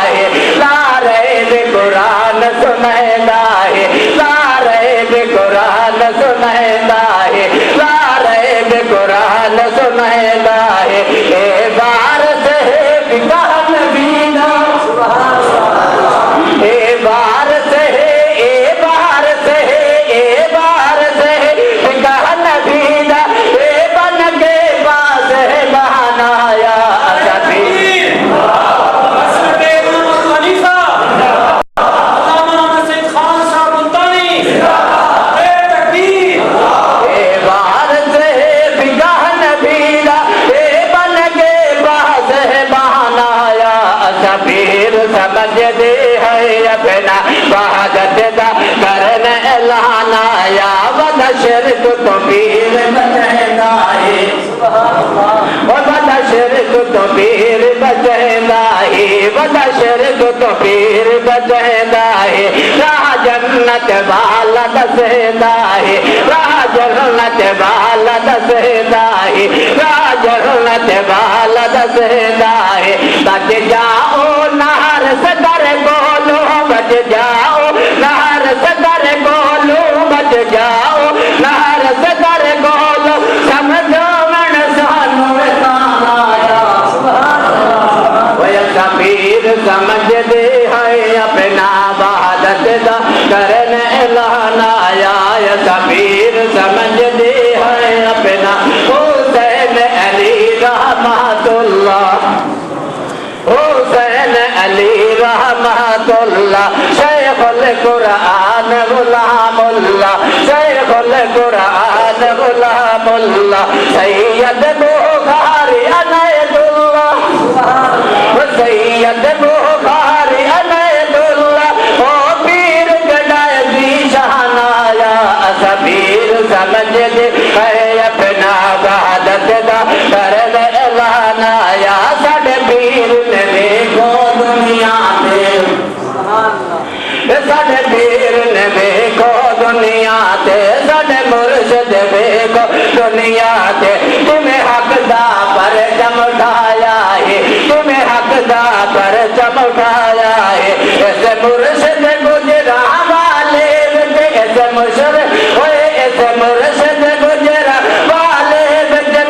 ہے نعرہ قرآن سنائیدا ہے نعرہ قرآن سنائیدا ہے نعرہ قرآن سنائیدا ہے اے بار سے بگاہ نبینا اے بار سے اے بار سے اے بار سے بگاہ نبینا اے بن کے باز ہے بہانایا سمجھ دے ہے اپنا وحدت دا کرن اعلان آیا ودا شرک تو پیر بچہنا ہے ودا شرک تو پیر بچہنا ہے ودا شرک تو پیر بچہنا ہے راہ جنت والا دسہنا ہے راہ جنت والا دسہنا ہے راہ جنت والا دسہنا ہے بچ جاؤ نہر صدر بولو بچ جاؤ نہر صدر بولو بچ جاؤ نہر صدر بولو سمجھو من سانو آیا پیر سمجھ دے ہے اپنا وحدت دا کرن اعلان آیا پیر سمجھ دے ہے اپنا حسین علی رحمت اللہ حسین علی رحمت اللہ شیخ القرآن غلام اللہ شیخ القرآن غلام اللہ سید بخاری عنایت اللہ سید بخاری عنایت اللہ او پیر گڑائے دی شہنایا اسا پیر سمجھ دے ہے اپنا وحدت دا کرن اعلان آیا ساڑھے پیر نے دیکھو دنیا تے ساڑھے پیر نے دیکھو دنیا تے ساڑھے مرشد دیکھو دنیا تے تمہیں حق دا پر چمٹھایا ہے تمہیں حق دا پر چمٹھایا ہے ایسے مرشد گجرا والے ایسے مشرق ہوئے ایسے مرشد گجرا والے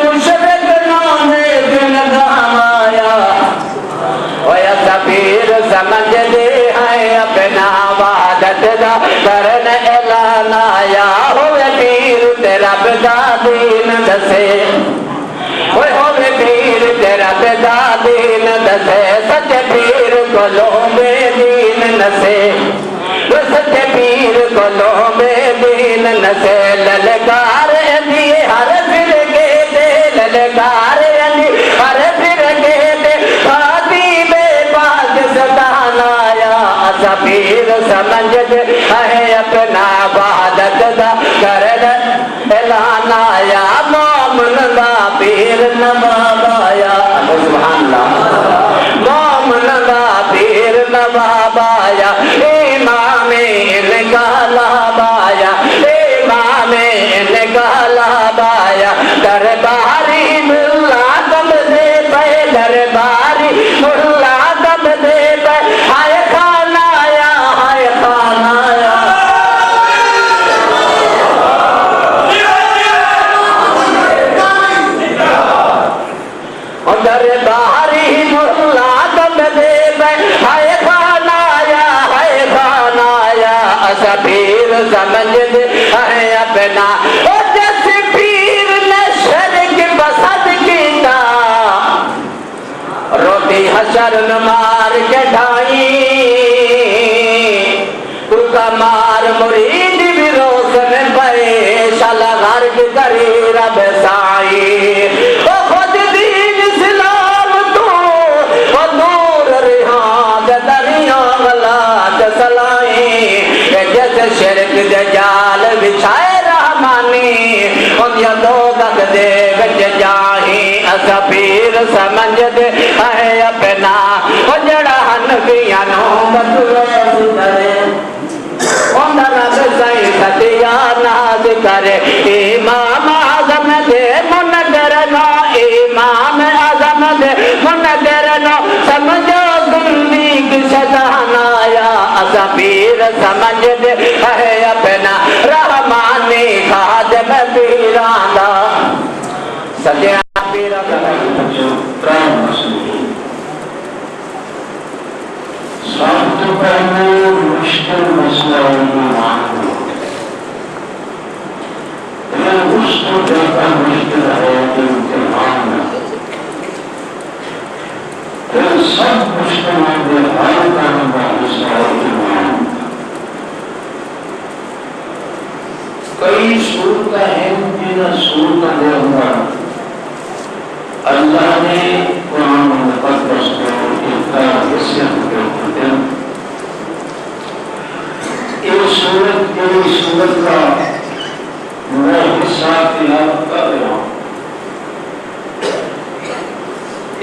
مشرق نونے دن گامایا پیر سمجھ دے ہے اپنا وحدت دا کرن اعلان آیا ہوئے پیر تیرا بدا دین دسے ہوئے پیر تیرا بدا دین دسے سچے پیر کو لومے دین نسے سچے پیر کو لومے دین نسے للکار دیئے ہر فرقے دے للکار ہر فرقے دے پیر سمجھ دے ہے اپنا وحدت دا کرن اعلان آیا مومن دا پیر نواب آیا سبحان اللہ مومن دا پیر نواب آیا امام انقلاب آیا امام انقلاب آیا درباری ملا دم دے پہ درباری ملا دم دے پہ ہائے خانہ آیا ہائے خانہ آیا درباری ملا دم دے پہ ہائے خانہ آیا ہائے خانہ آیا اسا پیر سمجھ دے ہے اپنا جیسے پیر نے شرک بسد کیتا روٹی حشر مار کے ڈھائی تو کا مار مرید بھی روشن پائے شالا غرق کری رب سائی او خود دین اسلام تو او نور ریحان دریا غلات سلائی جیسے شرک دجال بچھائے رحمانی ان یا دو گک دے بچ جاہی اسا پیر سمجھ دے ہے اپنا جڑا حنفیاں نو بطور کرے ان رب سائی ستیا ناز کرے امام اعظم دے منگرنا امام اعظم دے منگرنا سمجھو گندی پیر سمجھ دے ہے اپنا رحمانی خادم پیران دا سجیا پیرا سب تو پہلے مشکل مسئلہ ایمان اس کو زیادہ مشکل ہے کہ امتحان ہے پھر سب مشکلوں کے حل کرنے کا مسئلہ ایمان. کئی صورتیں ہیں جن صورتوں کے اندر اللہ نے قرآن مقدس کو اتنا حیثیت دیتے ہیں. ایک صورت کا میں حصہ تلاوت کر رہا ہوں.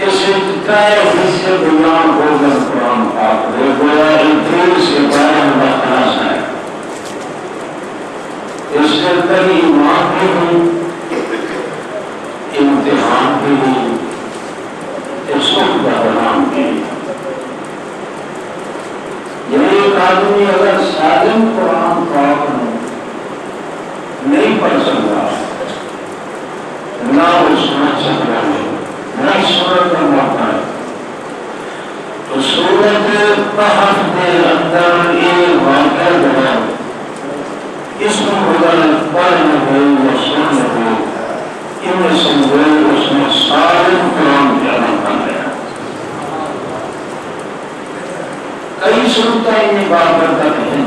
اس ابتدائی حصے بیان ہو کر قرآن پاک میں گویا انجیل سے بیان کا خلاصہ ہے. اس سے کئی ایمان بھی ہوں امتحان بھی ہوں اس کا بیان بھی. یعنی ایک آدمی اگر سالم قرآن پاک نہیں پڑھ سکتا نہ وہ سمجھ سکتا ہے نہ سورت کا موقع ہے تو سورت کہف کے اندر یہ واقعہ ہے اس میں اگر پڑھ نہ ہو یا سن نہ ہو ان میں سمجھے اس میں سالم قرآن پیدا کر گیا. کئی صورتیں انہیں بات کرتا ہیں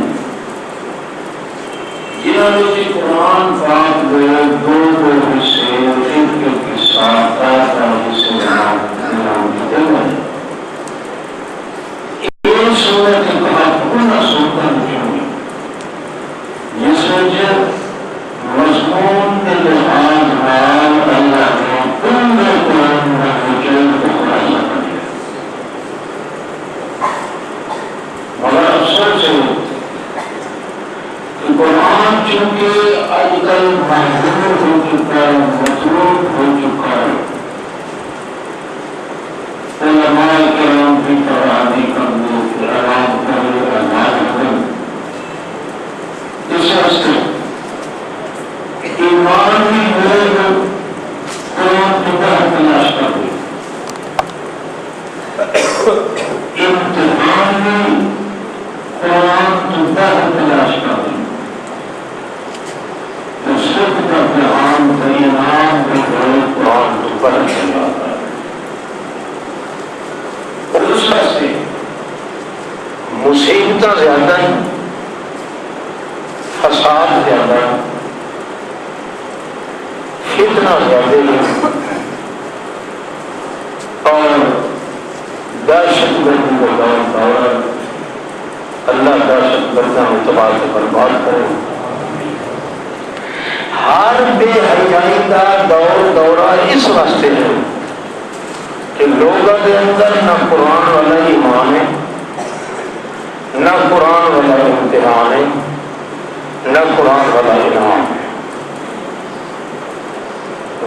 جنہوں نے قرآن پاک میں دو حصے ایک کے ساتھ حصے دیتے ہیں. یہ صورت پورا صورتیں لکھی جس میں مضمون کے لحاظ حال اللہ نے پورے قرآن مجید کو خلاصہ کر دیا. مگر افسوس ہے قرآن چونکہ آج کل محدود ہو چکا ہے مطلوب ہو چکا ہے علماء کرام کی پڑھانی کرنے کے آرام کرے اعمال کریں. اس واسطے ایمانی لوگ قرآن کی طرح تلاش کر دیں. امتحانی قرآن کی طرح تلاش کر دیں. امتحان کا انعام قرآن کو پڑھ کے جاتا ہے. اس واسطے مصیبتیں زیادہ ہیں فساد زیادہ ہے فتنہ زیادہ ہے اور دہشت گردی کا دور ہے. اللہ دہشت گردوں میں تباہ سے برباد کرے. ہر بے حیائی کا دورہ اس واسطے ہے کہ لوگوں کے اندر نہ قرآن والا ایمان ہے نہ قرآن والا امتحان ہے نہ قرآن والا انعام ہے.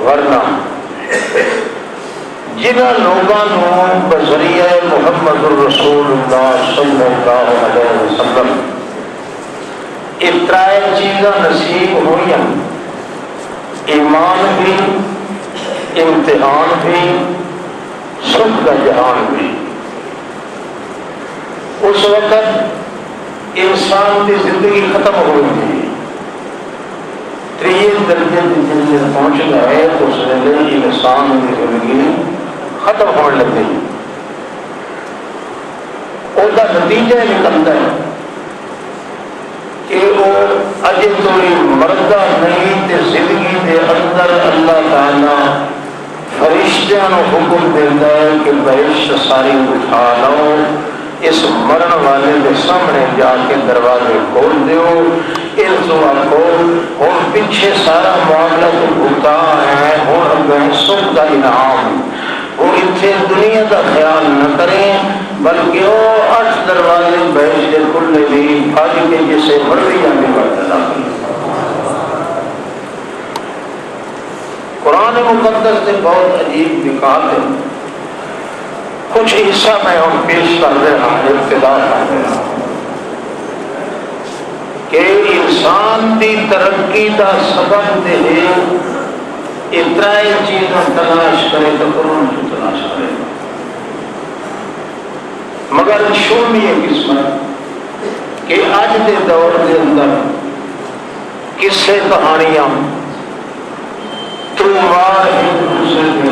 ورنہ جنہاں لوگوں بذریعہ محمد الرسول اللہ صلی اللہ علیہ وسلم اترائے چیزاں نصیب ہوئی ہیں ایمان بھی امتحان بھی سکھ کا جہان بھی. اس وقت انسان کی زندگی ختم ہو گئی. تیسرے درجے کی زندگی پہنچ گئے تو اس ویلے انسان کی زندگی ختم ہونے لگ گئی. اس کا نتیجہ نکلتا ہے کہ وہ اجے توڑی مردہ نہیں تے زندگی دے اندر اللہ تعالیٰ فرشتیاں نو حکم دیتا ہے کہ بہشت ساری اٹھا لو اس مرن والے کے سامنے جا کے دروازے کھول دیو. اس تو آخو ہوں پیچھے سارا معاملہ تو بھوتا ہے ہوں اگر سکھ کا انعام وہ اتنے دنیا کا خیال نہ کریں بلکہ وہ 8 دروازے بہشت کھلنے بھی بھاگ کے جسے مرضی آنے برتنا. قرآن مقدس سے بہت عجیب نکات ہے. کچھ حصہ میں ہم پیش کر رہے ہیں ابتدا کر رہے ہیں. انسان دی ترقی دا سبب دے اترائی چیزاں تلاش کرے تو قرآن کو تلاش کرے، مگر شومی یہ قسمت کہ آج دے دور دے اندر قصے کہانیاں تمہار ایک دوسرے دے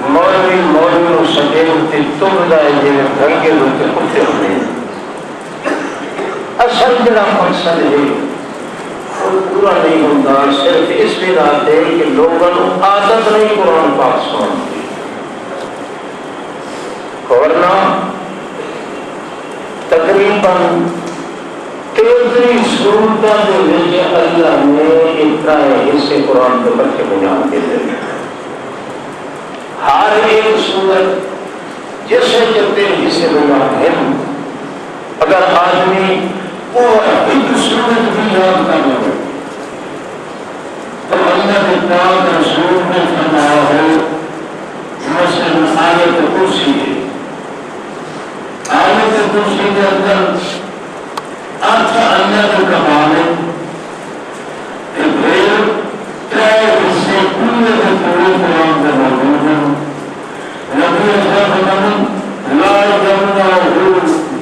مولوی سجیل تے تم دائے جے دھنگے ہوتے کتے ہوئے، اصل جڑا مقصد ہے وہ پورا نہیں ہوتا، صرف اس بنا دے کہ لوگوں عادت نہیں قرآن پاک سنتی، ورنہ تقریباً 33 سورتوں کے وچ اللہ نے اتنے حصے قرآن کے بچے بیان کے ذریعے ہر ایک سورت جس میں 3 حصے بیان ہیں، اگر آدمی وہ ایک سورت بھی یاد کر لے تو اللہ کے پاک رسول نے فرمایا ہے مثلا آیت کرسی ہے، آیت کرسی کے اندر ارتھ اللہ کے کمال ہے، پھر 3 حصے پورے کے پورے قرآن کے موجود ہیں، نبی اکرم لا یمنعہ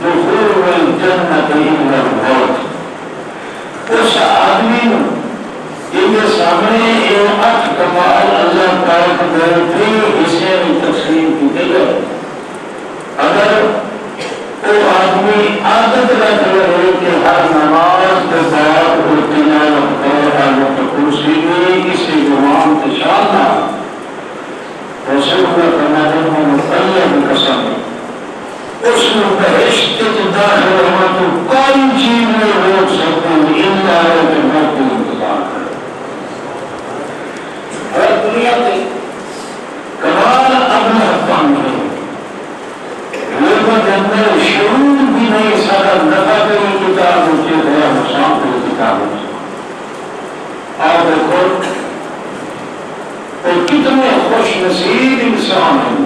دخول الجنۃ الا الموت، اس آدمی جن کے سامنے یہ 8 کمال اللہ پاک نے 3 حصے میں تقسیم کی گئے، اگر وہ آدمی عادت رکھ لے کہ ہر نماز کے بعد وہ تلاوت کرے آیت کرسی میں کسی گمان سے شانہ رسول اللہ فرماتے ہیں اللہ کی قسم اس میں بہشت کے داخل ہونا تو کوئی چیز نہیں روک سکتے الا ہے کہ موت کا انتظار کرے۔ ہر دنیا کے کمال اپنے حقان ہے، لوگوں کے اندر شعور بھی نہیں، سارا نفع کی کتاب ہوتی ہے، حسان کی کتاب ہوتی ہے، اور دیکھو وہ کتنے خوش نصیب انسان ہیں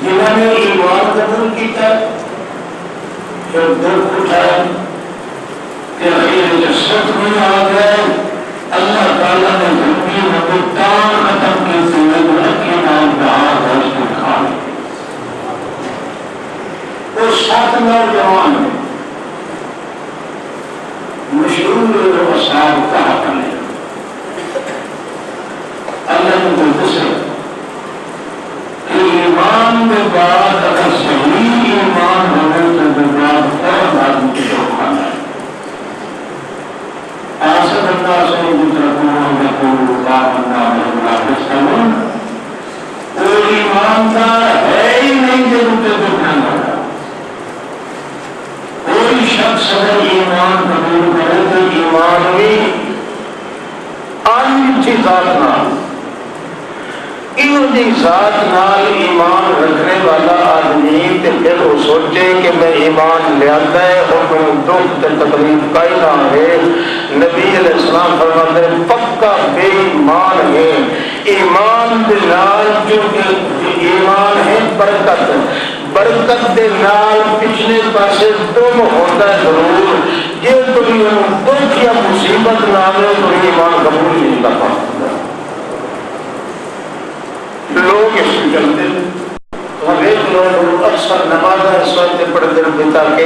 جنہوں نے ایمان قبول کیا، پھر دکھ اٹھائے کہ یہ سچ میں آ گئے، اللہ تعالیٰ نے زندگی میں تان ختم کی کے نام دہار ہے اس کو کھا لیا۔ وہ 7 نوجوان ہیں مشہور اصحاب کہا کرنے، اللہ نے دوسرے کہ ایمان کے بعد اگر صحیح ایمان ہونے تو بعد فوراً آدمی کی جو کھانا ہے آسد اللہ سے وہ ایماندار ہے ہی نہیں جو روپے کو کھانا ہے۔ کوئی شخص اگر ایمان قبول کرے تو ایمان بھی انچی ذات نال جی ذات نال ایمان رکھنے والا آدمی تے پھر وہ سوچے کہ میں ایمان لیا ہے اور دکھ تے تکلیف کا ہی نہ ہے، نبی علیہ السلام فرماتے ہیں پکا بے ایمان ہے، ایمان دے نال جو ایمان ہے برکت، برکت دے نال پچھلے پاسے دم ہوتا ہے ضرور، یہ تمہیں دکھ یا مصیبت نہ آئے تو ایمان قبول نہیں کر پاتا۔ لوگ اس کو چلتے ہم ایک لوگ اکثر نماز اس وقت پڑھتے رہتے تاکہ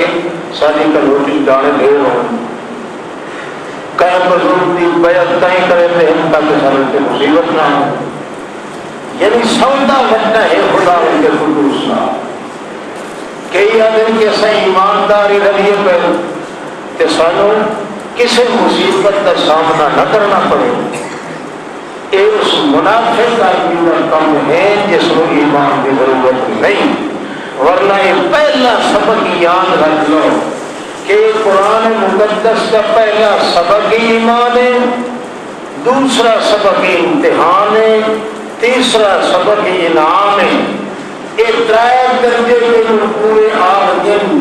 ساری کا روٹی دانے دے ہو کہیں بزرگ دی بیعت کہیں کرے تھے ہم تاکہ سارے کے مصیبت نہ ہو، یعنی سودا بننا ہے خدا ان کے قدوس نہ کئی آدمی کے سائیں ایمانداری رہیے پہ کہ سانو کسی مصیبت کا سامنا نہ کرنا پڑے، یہ اس منافق آدمی کا کام ہے جس کو ایمان کی ضرورت نہیں، ورنہ یہ پہلا سبق یاد رکھ لو کہ قرآن مقدس کا پہلا سبق ایمان ہے، دوسرا سبق امتحان ہے، تیسرا سبق انعام ہے، یہ 3 درجے کے پورے آدم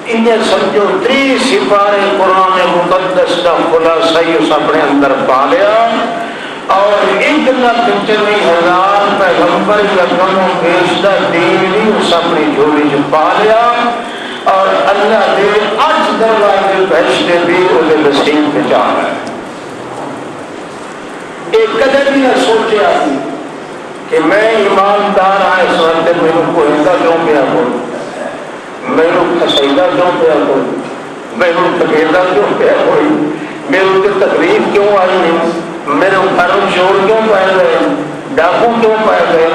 انہیں سمجھو 3 سپارے قرآن مقدس کا خلاصہ اس اپنے اندر پا لیا اور 1,40,000 پیغمبر کا کم و بیشتر دین بھی اس اپنی جھولی جو پا لیا، اور اللہ دے 8 دروازے بہشتے بھی وہ نصیب پہ جا رہا ہے. ایک قدر بھی نہ سوچے آتی کہ میں ایماندار ہاں اس وقت میرے کو ایسا کیوں پیا بول, میرے خسیدہ کیوں پیا بول, میرے تقیدہ کیوں پیا ہوئی, میرے تکلیف کیوں آئی ہے, میرے گھروں چور کیوں پائے گئے, ڈاکو کیوں پائے گئے.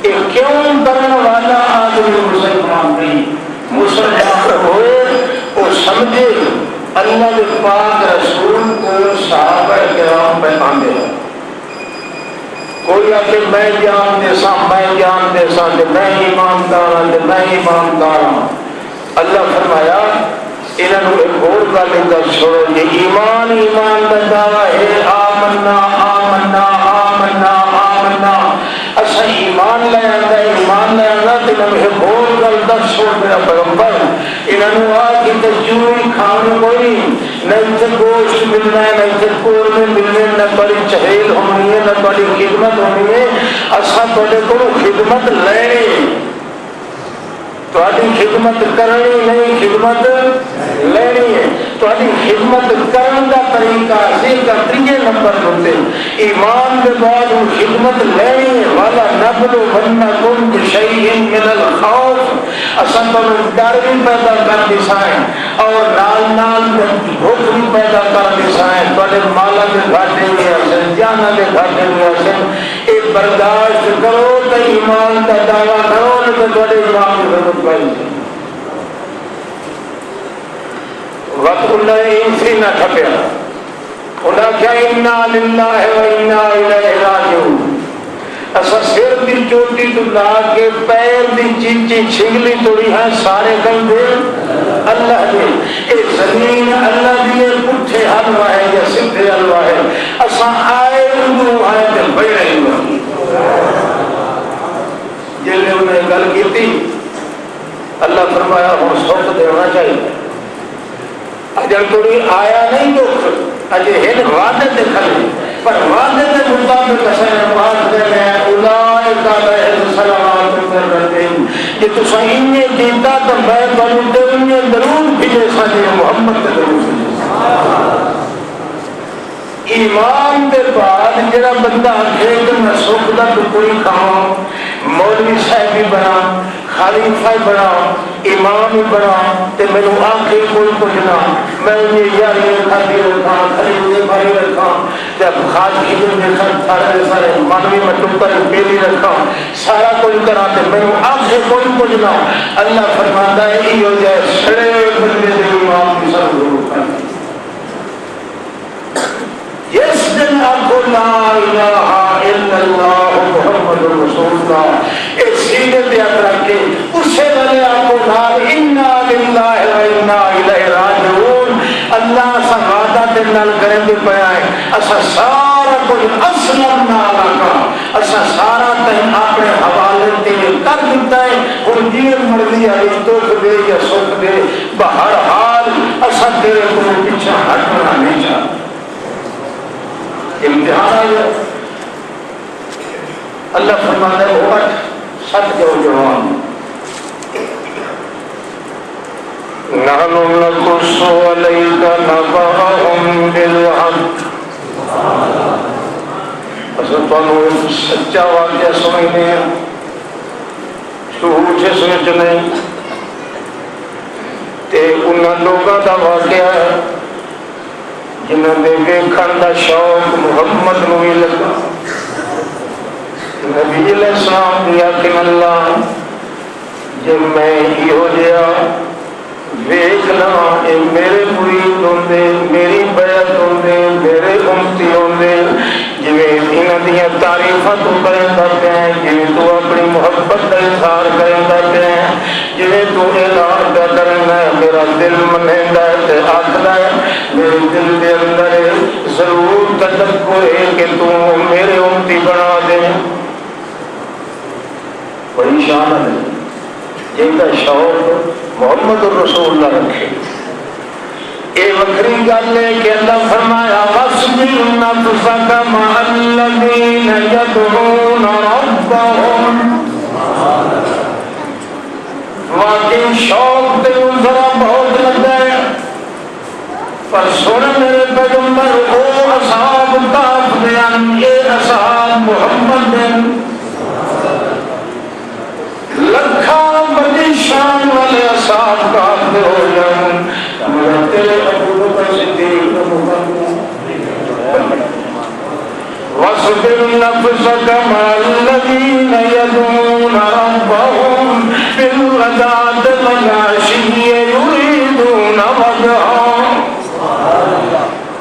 ایک کیوں کرنے والا آدمی مسلمان نہیں, مسلمان ہوئے وہ سمجھے اللہ کے پاک رسول کو صحابہ کرام پیغام دے. کوئی آتے میں جان دے سا, میں جان دے سا, میں ایماندار ہوں, میں ایماندار ہوں. اللہ فرمایا انہوں نے ایک اور گل اندر چھوڑو, یہ ایمان ایمان کا دعویٰ ہے, آمنا آمنا آمنا آمنا, اچھا ایمان لے آتا ہے, ایمان لے آتا ہے. انہوں نے ایک اور گل دس چھوڑ میرا پیغمبر, انہوں نے آج کی تجوی کھانے کوئی نہ اتنے گوشت ملنا ہے, نہ اتنے قورمے ملنے, نہ بڑی چہیل ہونی ہے, نہ بڑی خدمت ہونی ہے. اصا تھوڑے کو خدمت لینی, تھوڑی خدمت کرنی نہیں, خدمت لینی ہے. تھوڑی خدمت کرن کا طریقہ اسی کا 3 نمبر ہوتے ایمان کے بعد وہ خدمت لینی ہے. والا نبلونکم بشیء من الخوف, اصل تو ڈر بھی پیدا کر دیسائیں اور نال نال بھوک بھی پیدا کر دیسائیں. تھوڑے مالا کے گھاٹے بھی حسن, جانا کے گھاٹے بھی حسن. ایک برداشت کرو تو ایمان کا دعویٰ کرو, تو تھوڑے ایمان کی ضرورت پائی. وقت انہیں انسی نہ کھپیا, انہیں کیا انا للہ و انا الیہ راجعون. اصا سر دی چوٹی تو لا کے پیر دی چیچی چھگلی توڑی ہے, سارے کہیں دے اللہ دے. اے زمین اللہ دیے پٹھے حلوہ ہے یا سدھے حلوہ ہے, اصا آئے اندو آئے دل بیڑے ہوا. جن نے انہیں گل کی تھی اللہ فرمایا ہوں سوک دینا چاہیے. اجر توڑی آیا نہیں تو اجے ہن وعدے دے کھلے, پر وعدے دے مطابق اساں وعدے دے اولئک علیہم صلوات من ربہم, کہ تساں انہیں دیتا تو میں تانوں تے انہیں ضرور بھیجے ساڈے محمد تے ضرور بھیجے. ایمان کے بعد جڑا بندہ آخے کہ میں سکھ دا تو کوئی کھاؤں, مولوی صاحب بھی بنا, خلیفہ بنا, امام بھی بنا, تے میرے آنکھیں کوئی کچھ نہ, میں انہیں یاری کھاتی رکھا, خلیفے بھائی رکھا, جب خاص کھیلے میں سارے سارے مانوی میں ٹکر بیلی رکھا, سارا کوئی کرا, تے میرے آنکھیں کوئی کچھ نہ. اللہ فرماتا ہے یہ ہو جائے سڑے بندے دے امام کی سب ضرور کرنا. جس دن آپ لا الہ الا اللہ محمد رسول اللہ اس سینے پہ آپ رکھے, اسے والے آپ کو نال انا للہ و انا الیہ راجعون. اللہ سا وعدہ دے نال کریں گے پیا ہے, اسا سارا کچھ اسلم نہ لگا, اسا سارا تہیں اپنے حوالے تے کر دیتا ہے. ہن جی مرضی ہے دکھ دے یا سکھ دے, بہرحال اسا تیرے کو پیچھے ہٹنا نہیں چاہتے. امتحان ہے. اللہ فرماتا ہے وہ سچ جو جوان, نحن نقص علیک نبأهم بالحق, اصل تمہیں سچا واقعہ سمجھنے ہیں, جھوٹ سوچنے. تے انہاں لوگاں دا واقعہ ہے جنہوں نے ویکھن دا شوق محمد نو ہی لگا. نبی علیہ السلام دیا کہ اللہ جب میں یہ جیا ویکھنا اے میرے مرید ہوندے, میری بیعت ہوندے, میرے امتی ہوندے, جویں انہاں دیاں تعریفاں تو کریندا پیا ہے, جویں تو اپنی محبت دا اظہار کریندا پیا ہے, جویں تو اعلان پیا کرنا ہے, میرا دل منیندا ہے تے آکھدا ہے میرے دل دے اندر ضرور تذکر ہے کہ تو میرے امتی بنا دے. بڑی شان ہے جن کا شوق محمد الرسول اللہ رکھے. یہ وکری گل ہے کہ اللہ فرمایا وَاصْبِرْ نَفْسَكَ مَعَ الَّذِينَ يَدْعُونَ رَبَّهُمْ. واقعی شوق تینوں ذرا بہت لگتا ہے, پر سن میرے پیغمبر او اصحاب کاف بیان اے اصحاب محمد لکھا بڑی شان والے اصحاب کاف دے ہو جان مگر تیرے ابو بکر صدیق واصبر نفسك مع الذين يدعون ربهم بالغداة والعشي يريدون وجهه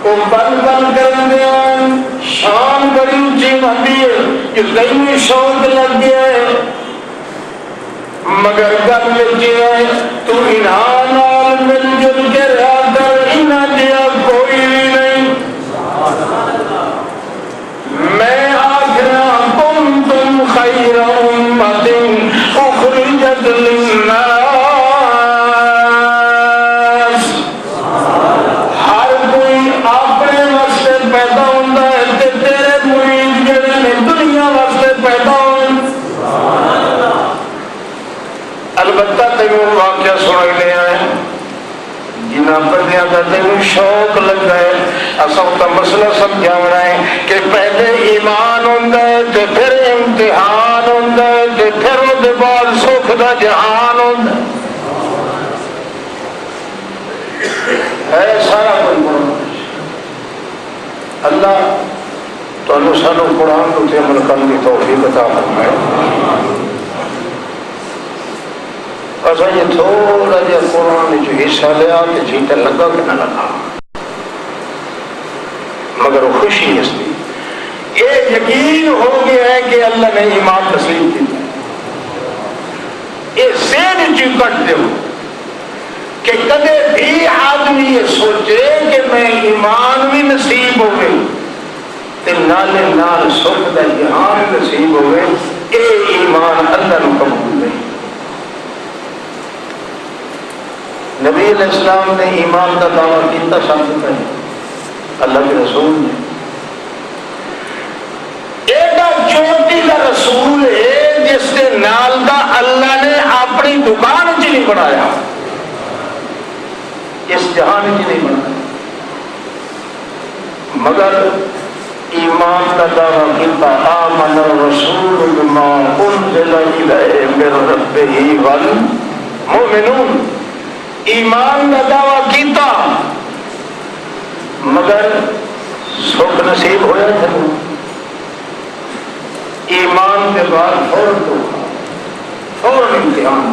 وہ بل بل کرتے ہیں شان بڑی اونچی ہوتی ہے کہ کئی شوق لگ گیا ہے مگر گل ہے تو انہاں مل جل کے رہا کر انہاں دیا کوئی بھی نہیں میں آخرا کنتم خیر امت اخرجت للناس ہر کوئی اپنے واسطے پیدا ہوتا ہے تے تیرے مرید جڑے نے دنیا واسطے پیدا ہوتے البتہ تینوں واقعہ سنائی آئے جنہاں بندیاں کا تینوں شوق لگ گئے اصل کا مسئلہ سمجھانا ہے کہ پہلے ایمان ہوتا ہے تے پھر امتحان ہوتا ہے تے پھر وہ بعد سکھ دا جہان ہوتا ہے سارا کوئی اللہ تو انہوں سانو قرآن کو عمل کرنے کی توفیق عطا فرمائے اصل یہ تھوڑا جہا قرآن جو حصہ لیا کہ جیتا لگا کہ نہ لگا مگر وہ خوشی اس کی یہ یقین ہو گیا ہے کہ اللہ نے ایمان تسلیم کی یہ ذہن چی کٹ دو کہ کدے بھی آدمی یہ سوچے کہ میں ایمان بھی نصیب ہوئے تے نالے نال سکھ دا جہان نصیب ہوئے اے ایمان اللہ نے قبول نہیں نبی علیہ السلام نے ایمان کا دعویٰ کیتا ثابت ہے اللہ کے رسول نے ایڈا چوٹی کا رسول ہے جس کے نال دا اللہ نے اپنی دکان چ نہیں بنایا اس جہان چ نہیں بنایا مگر ایمان کا دعویٰ کیتا آمن الرسول بما انزل الیہ من ربہ والمؤمنون ایمان کا دعویٰ کیتا مگر سکھ نصیب ہویا تھا ایمان کے بعد فوراً امتحان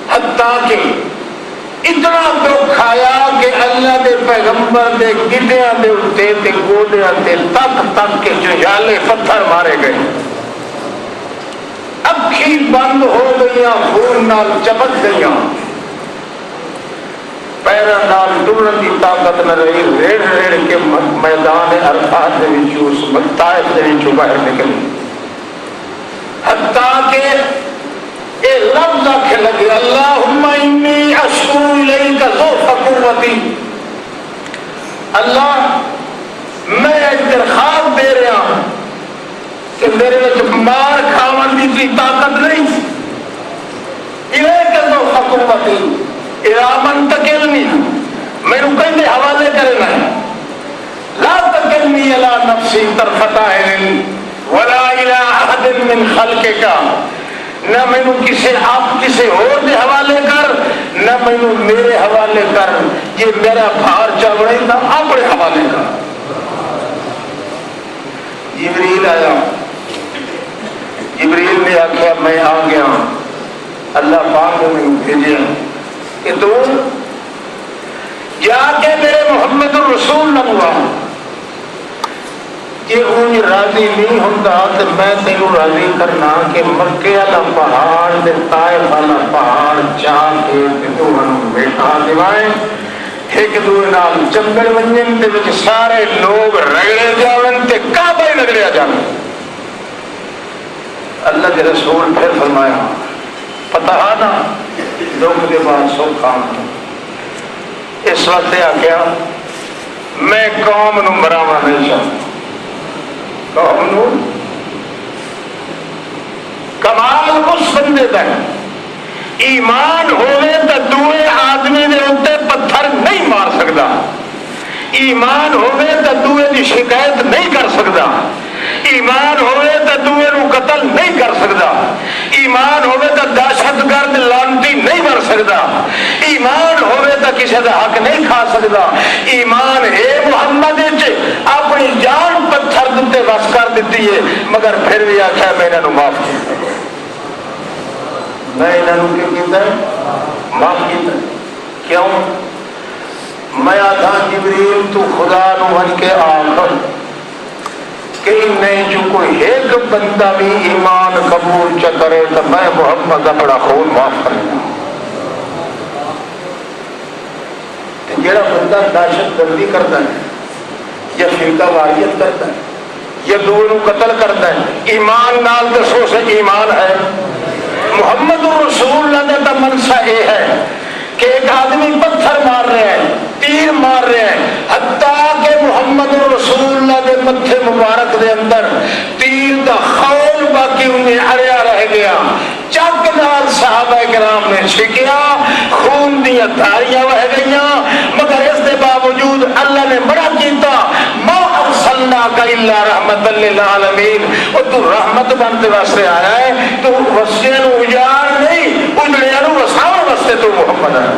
حتیٰ کہ اتنا دکھ آیا کہ اللہ دے پیغمبر دے گڈیاں دے اتے تے گوڈیاں تے تک تک کے جنجالے پتھر مارے گئے اکھی بند ہو گئیاں خون نال چمک گئیاں پیرا نال ڈرن کی طاقت نہ رہی ریڑ ریڑ کے میدان عرفات دے وچوں اس طائف دے وچوں باہر نکلی حتیٰ کہ اے لفظ آکھے لگے اللہم انی اشکو الیک ضعف قوتی اللہ میں درخواست دے رہا ہوں کہ میرے وچ مار کھاون دی کوئی طاقت نہیں الیک ضعف قوتی ارامن تکلنی میرے کہیں حوالے کرنا ہے لا تکلنی علی نفسی طرفت عین ولا الی احد من خلقک نہ مینو کسی آپ کسی اور دے حوالے کر نہ مینو میرے حوالے کر یہ میرا بھار چل رہی تھا اپنے حوالے کر جبریل آیا جبریل نے آخیا میں آ گیا اللہ پاک نے مجھے بھیجا کہ تو جا کے میرے محمد الرسول نہ ہوا کہ انہیں راضی نہیں ہوتا تو میں تینوں راضی کرنا کہ مکے والا پہاڑ دے طائف والا پہاڑ جا کے تو انہوں بیٹھا دیوائیں ایک دوے نال چمبڑ ونجن تے وچ سارے لوگ رگڑے جاون تے کعبہ رگڑیا جاون اللہ کے رسول پھر فرمایا پتہ ہے نا دکھ کے بعد سکھ آنا اس وقت آ گیا میں قوم نو مراوا نہیں چاہتا قوم نو کمال اس بندے تک ایمان ہوئے تو دوے آدمی دے اوتے پتھر ایمان ہوئے تو دوے دی شکایت نہیں کر سکتا، ایمان ہوئے تو دوے نو قتل نہیں کر سکتا، ایمان ہوئے تو دہشت گرد لانتی نہیں بن سکتا، ایمان ہوئے تو کسی کا حق نہیں کھا سکتا، ایمان ہے محمد اپنی جان پتھر دے بس کر دیتی ہے، مگر پھر بھی آخیا میں انہوں معاف کیا، میں انہوں کیا معاف کیا۔ کیوں؟ میں آدھا جبریل تو خدا نو بن کے آخر کہ نہیں جو کوئی ایک بندہ بھی ایمان قبول چ کرے تو میں محمد اپنا خون معاف کرنا۔ جڑا بندہ دہشت گردی کرتا ہے یا فرقہ واریت کرتا ہے یا دوسروں قتل کرتا ہے، ایمان نال دسو سے ایمان ہے؟ محمد رسول اللہ کا منشا یہ ہے کہ ایک آدمی پتھر مار رہے ہیں، تیر مار رہے ہیں، حتیٰ کہ محمد رسول اللہ کے متھے مبارک دے اندر تیر دا خول باقی انہیں اڑیا رہ گیا، چک نال صحابہ کرام نے چھکیا، خون دیا دھاریاں بہ گئیاں، مگر اس کے باوجود اللہ نے بڑا کیتا، ما ارسلناک الا رحمت للعالمین، اور تو رحمت بنتے واسطے آیا ہے، تو وسیع نو اجاڑ نہیں، اجڑیا نو وساؤ واسطے تو محمد ہے۔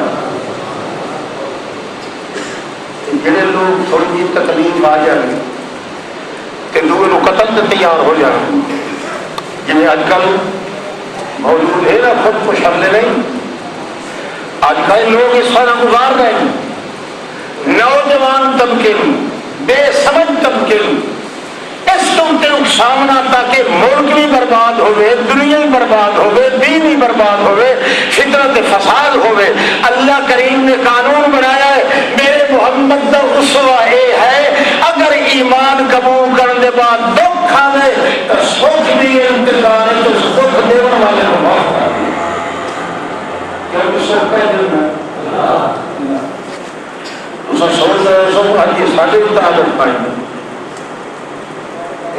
جڑے لوگ تھوڑی جی تکلیف آ جائے کہ دوسرے نو قتل تے تیار ہو جائے، جنہیں اج کل موجود ہے نا خود کچھ حملے نہیں، آج کل لوگ اس طرح گزار رہے ہیں، نوجوان طبقے بے سمجھ طبقے اس تے نقصان تاکہ ملک بھی برباد ہوئے، دنیا بھی برباد ہوئے، دین بھی برباد ہوئے، فطرت فساد ہوئے۔ اللہ کریم نے قانون بنایا ہے، میرے محمد کا اسوہ یہ ہے اگر ایمان قبول کرنے کے بعد دکھ آئے تو سکھ بھی انتظار ہے، تو سکھ دیون والے کو معاف کر دیں، کیونکہ سکھ کا دل ہے۔ اس سوچ رہے سو آج یہ سارے عادت پائیں گے،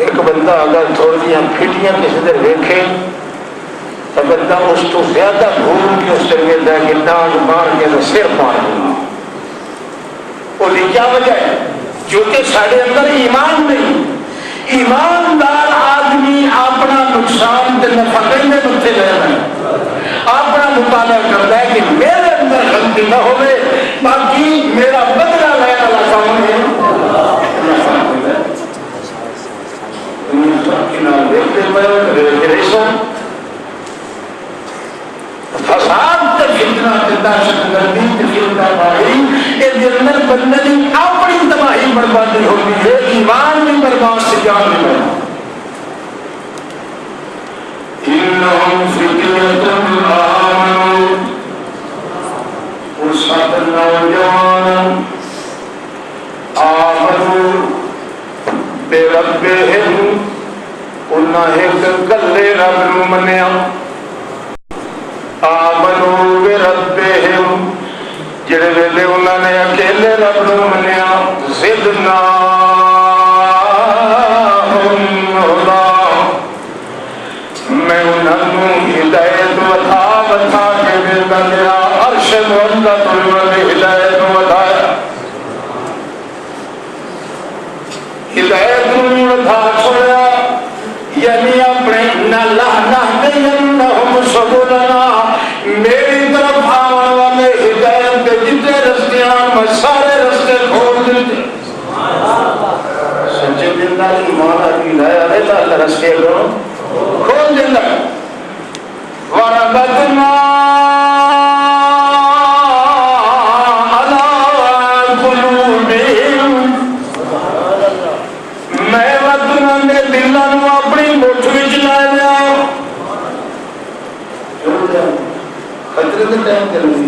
ایک بندہ اگر تھوڑی پھٹیاں کسی دن ویکھے تو بندہ اس کو زیادہ گھوم کے اس سے ملتا ہے کہ ڈانٹ مار کے تو سر مار دوں، وہ کیا وجہ ہے؟ کیونکہ سارے اندر ایمان نہیں۔ ایماندار آدمی اپنا نقصان تے نفع کرنے متے لینا ہے، اپنا مطالعہ کرتا ہے کہ میرے اندر غلطی نہ ہوئے، باقی میرا بدلہ لینا والا کون ہے؟ فساد تے فتنہ تے دہشت گردی تے فرقہ واریت اے دے اندر بندے دی اپنی تباہی بربادی ہوتی ہے، ایمان بھی برباد سے جان بھی برباد۔ انہم فتنۃ آمنوا، اس وقت نوجوان آمنوا بے ربہم، انہیں ایک کلے رب نو منیا، آمنوا بربہم، جڑے ویلے انہوں نے اکیلے رب نو منیا، زدناہم ہدا، میں انہوں ہدایت وطا وطا کے دیتا گیا، ارشد وطا تلوہ ہدایت وطایا، ہدایت وطا چھوڑا، یعنی اپنے نہدینہم سبلنا، میری طرف آنے والے ہدایت کے جتنے رستے میں سارے رستے کھول دیتے۔ سچے دلدار ایمان عقیدہ ہے، اللہ رستے کو کھول دیتا ہے۔ وَرَبَطْنَا عَلَىٰ قُلُوبِهِمْ، میں وطنہ نے دلوں اپنی مٹھ وچ لے لیا۔ خطرے کے ٹائم کے لئے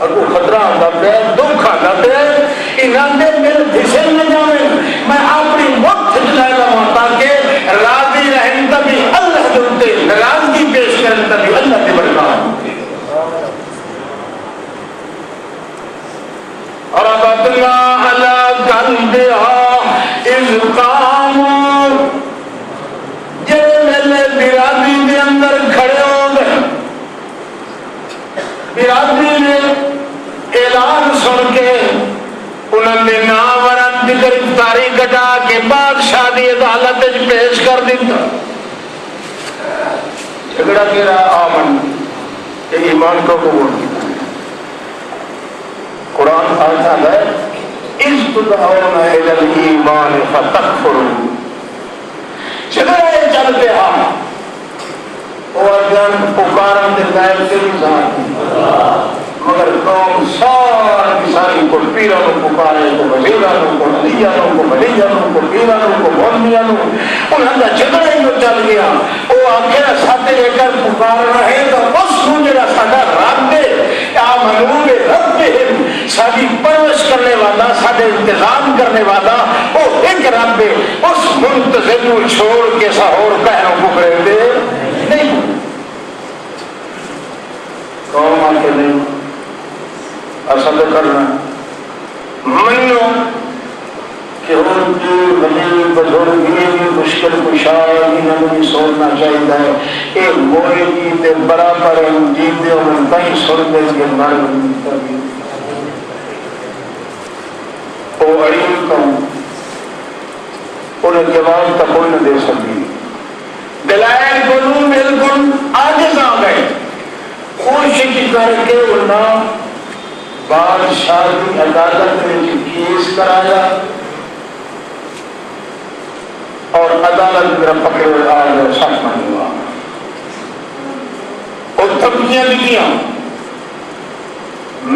اگو خطرہ آتا پہ دکھ آتا پہ انہوں نے میرے دھسے نہ جاوے، میں اپنی مٹھ لے لیا تاکہ راضی رہن تبھی اللہ دلتے، ناراضگی پیش کرن تبھی اللہ کے برکات ہوتے۔ اور ربطنا علی قلبها اذ قاموا، جب میرے برادری کے اندر کھڑے ہو گئے، برادری نے اعلان سن کے انہوں گرفتاری کٹا کے بادشاہ کی عدالت پیش کر دیتا. جھگڑا کہہ آمن کہ ایمان کو قبول کیا. قرآن آتا ہے اذ تدعون الی الایمان فتکفرون. جھگڑا چل پیا اور جن پکارن دے لائق سے ذات مگر قوم ساری ساری کو پیروں کو پکارے کو وزیروں کو علیوں کو ولیوں کو پیروں کو مولویوں انہاں دا جھگڑا ہی چل گیا. وہ آخر ساتھ لے کر پکار رہے تو اس کو جڑا ساڈا رب ہے آمنو بربہم ساری پرورش کرنے والا سارے انتظام کرنے والا وہ ایک رب ہے. اس منتظر کو چھوڑ کے سہور پہروں کو کرے دے نہیں. قوم آ کے نہیں اصل کرنا منو کہ ان کی ولی بزرگی مشکل کشائی انہوں نے سوچنا چاہیے کہ موئے کی تے برابر جیتے ان کہیں سن دے کے مر وہ عریم قوم انہیں جواب تک کوئی نہ دے سکی. دلائل بنو بالکل عاجز آ گئے. کوشش کر کے انہوں بادشاہ کی عدالت میں کیس کرایا اور عدالت میرا پکڑے ہوئے آ گئے سخت نہیں ہوا اور دھمکیاں دیا.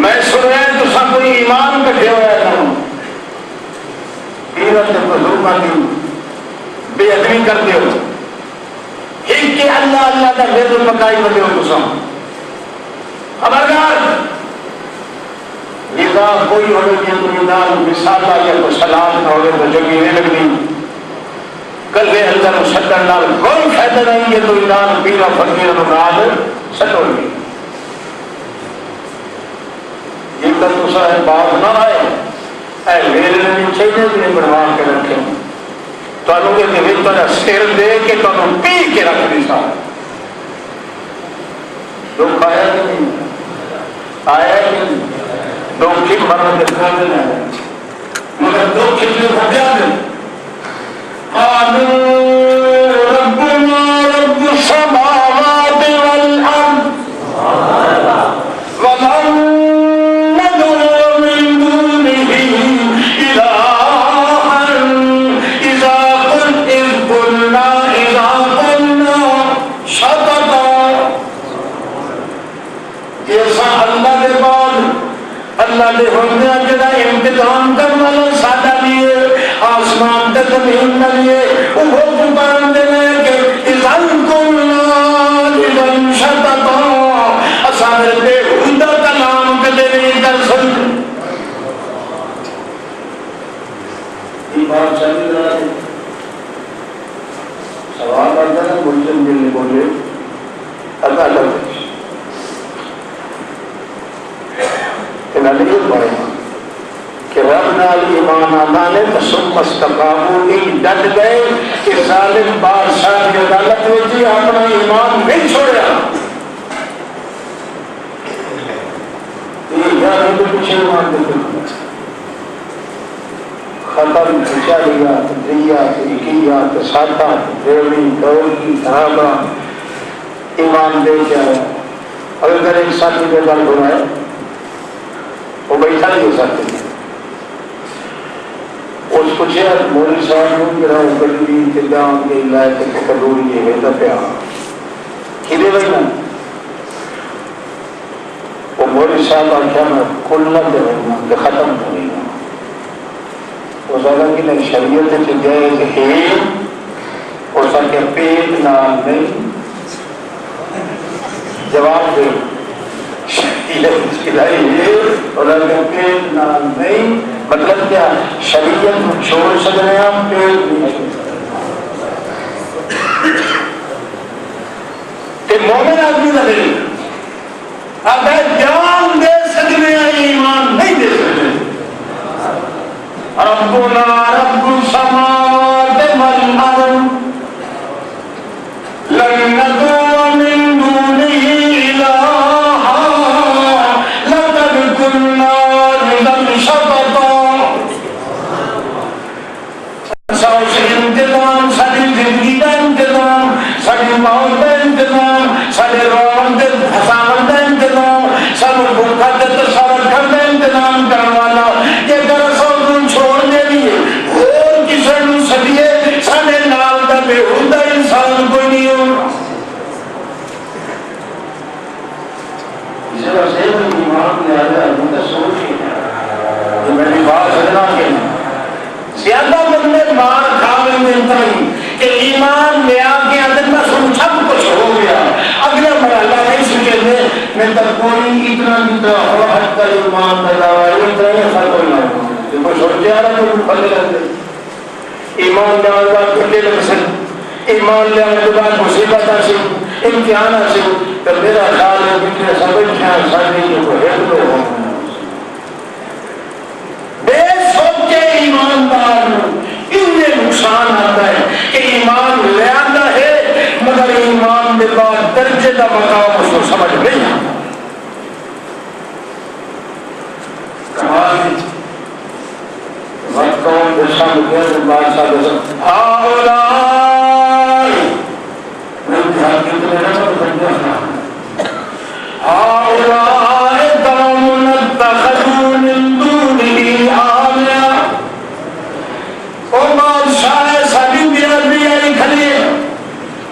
میں سن رہا تو سب کوئی ایمان کٹھے ہوا ہے پیرت بزرگاں کی بے ادبی کرتے ہو ایک کہ اللہ اللہ کا بے دل پکائی بندے ہو تو سب خبردار لذا کوئی ہوئے کہ تمہیں مثالہ یا کوئی سلام نہ ہوئے تو جگہ نہیں لگنی کل بے اندر سٹن نال کوئی فائدہ نہیں ہے تو انان پیرا فقیر نال سٹو گی. یہ تو دوسرا ہے بات نہ آئے اے میرے نہیں چاہیے بھی بنوا کے رکھے تو انہوں کے دل تو سیر دے کے تو انہوں پی کے رکھ دی سارے لوگ آیا کہ نہیں آیا کہ نہیں لوگ ٹھیک مرنے کے ساتھ نہیں مگر لوگ ٹھیک بھجا دیں قالوا ربنا رب السماوات والارض ولن ندعو من دونه إلها إذا قلنا شططا. جیسا اللہ کے بعد اللہ نے ہونے جڑا انتظام کرنا والا سادہ لیے آسمان تک زمین نہ لیے وہ پکارن دے کہ اذن کلنا اذن شططا اصابر بے ہندہ کلام کے دے کر سن. یہ بات چلی رہا ہے سوال آتا ہے ملزم دل نے بولے عدالت کہ رب نال ایمان آنا نے تسم استقامو نہیں ڈٹ گئے کہ ظالم بادشاہ کی عدالت میں جی اپنا ایمان نہیں چھوڑیا. یہ یاد تو پیچھے ایمان دیتے ختم چالیا دریا اکیا ساتا دیوی دوڑی خرابہ ایمان دے کے آیا. اگر ایک ساتھی میں گل ہو رہا ہے وہ بیٹھا نہیں ہو سکتے اس پوچھے مولوی صاحب نے کہ رہا گلی انتظام کے علاقے کے کدوری یہ ہے پیا کھلے بھائی نا وہ مولوی صاحب آخیا میں کھلنا دے رہا کہ ختم کر رہی ہوں. وہ زیادہ کہ نہیں شریعت سے جائز ہے اور سب کے پیٹ نام نہیں جواب دے نہیں مطلب کیا شریعت چھوڑ سکتے ہیں ہم پیٹ نہیں کہ مومن آدمی نہ دے اگر جان دے سکتے ہیں ایمان نہیں دے سکتے. ربنا رب السماوات والارض لن ندعو من دونه إلها لقد كنا إذا شططا. اس کا صحیح ایمان لے آیا ہے سوچ ہی ہے میری بات سمجھنا کہ زیادہ بندے مار کھا گئے کہ ایمان لے آ کے اندر میں سب کچھ ہو گیا اگلا مرحلہ نہیں سوچے میں تب کوئی اتنا ہوا حد کا ایمان پیدا ہوا اتنا ہی فرق ہونا کوئی سوچے آ رہا تو پھل رہتے ایمان لے آنے بعد کھلے لگ سکتے ایمان لے آنے کے بعد مصیبت آسی امتحان آسی تو میرا خیال ہے کہ سمجھ ہے سارے کو ہیڈ لو ہوں بے سوچے ایماندار انہیں نقصان آتا ہے کہ ایمان لے آتا ہے مگر ایمان کے بعد درجے کا مقام اس کو سمجھ نہیں آتا کمال وقت کون کے سامنے بادشاہ دے آولائی آولائی قوم اتخذوا من دونه آلہہ او بادشاہ ساری بیاری کھلی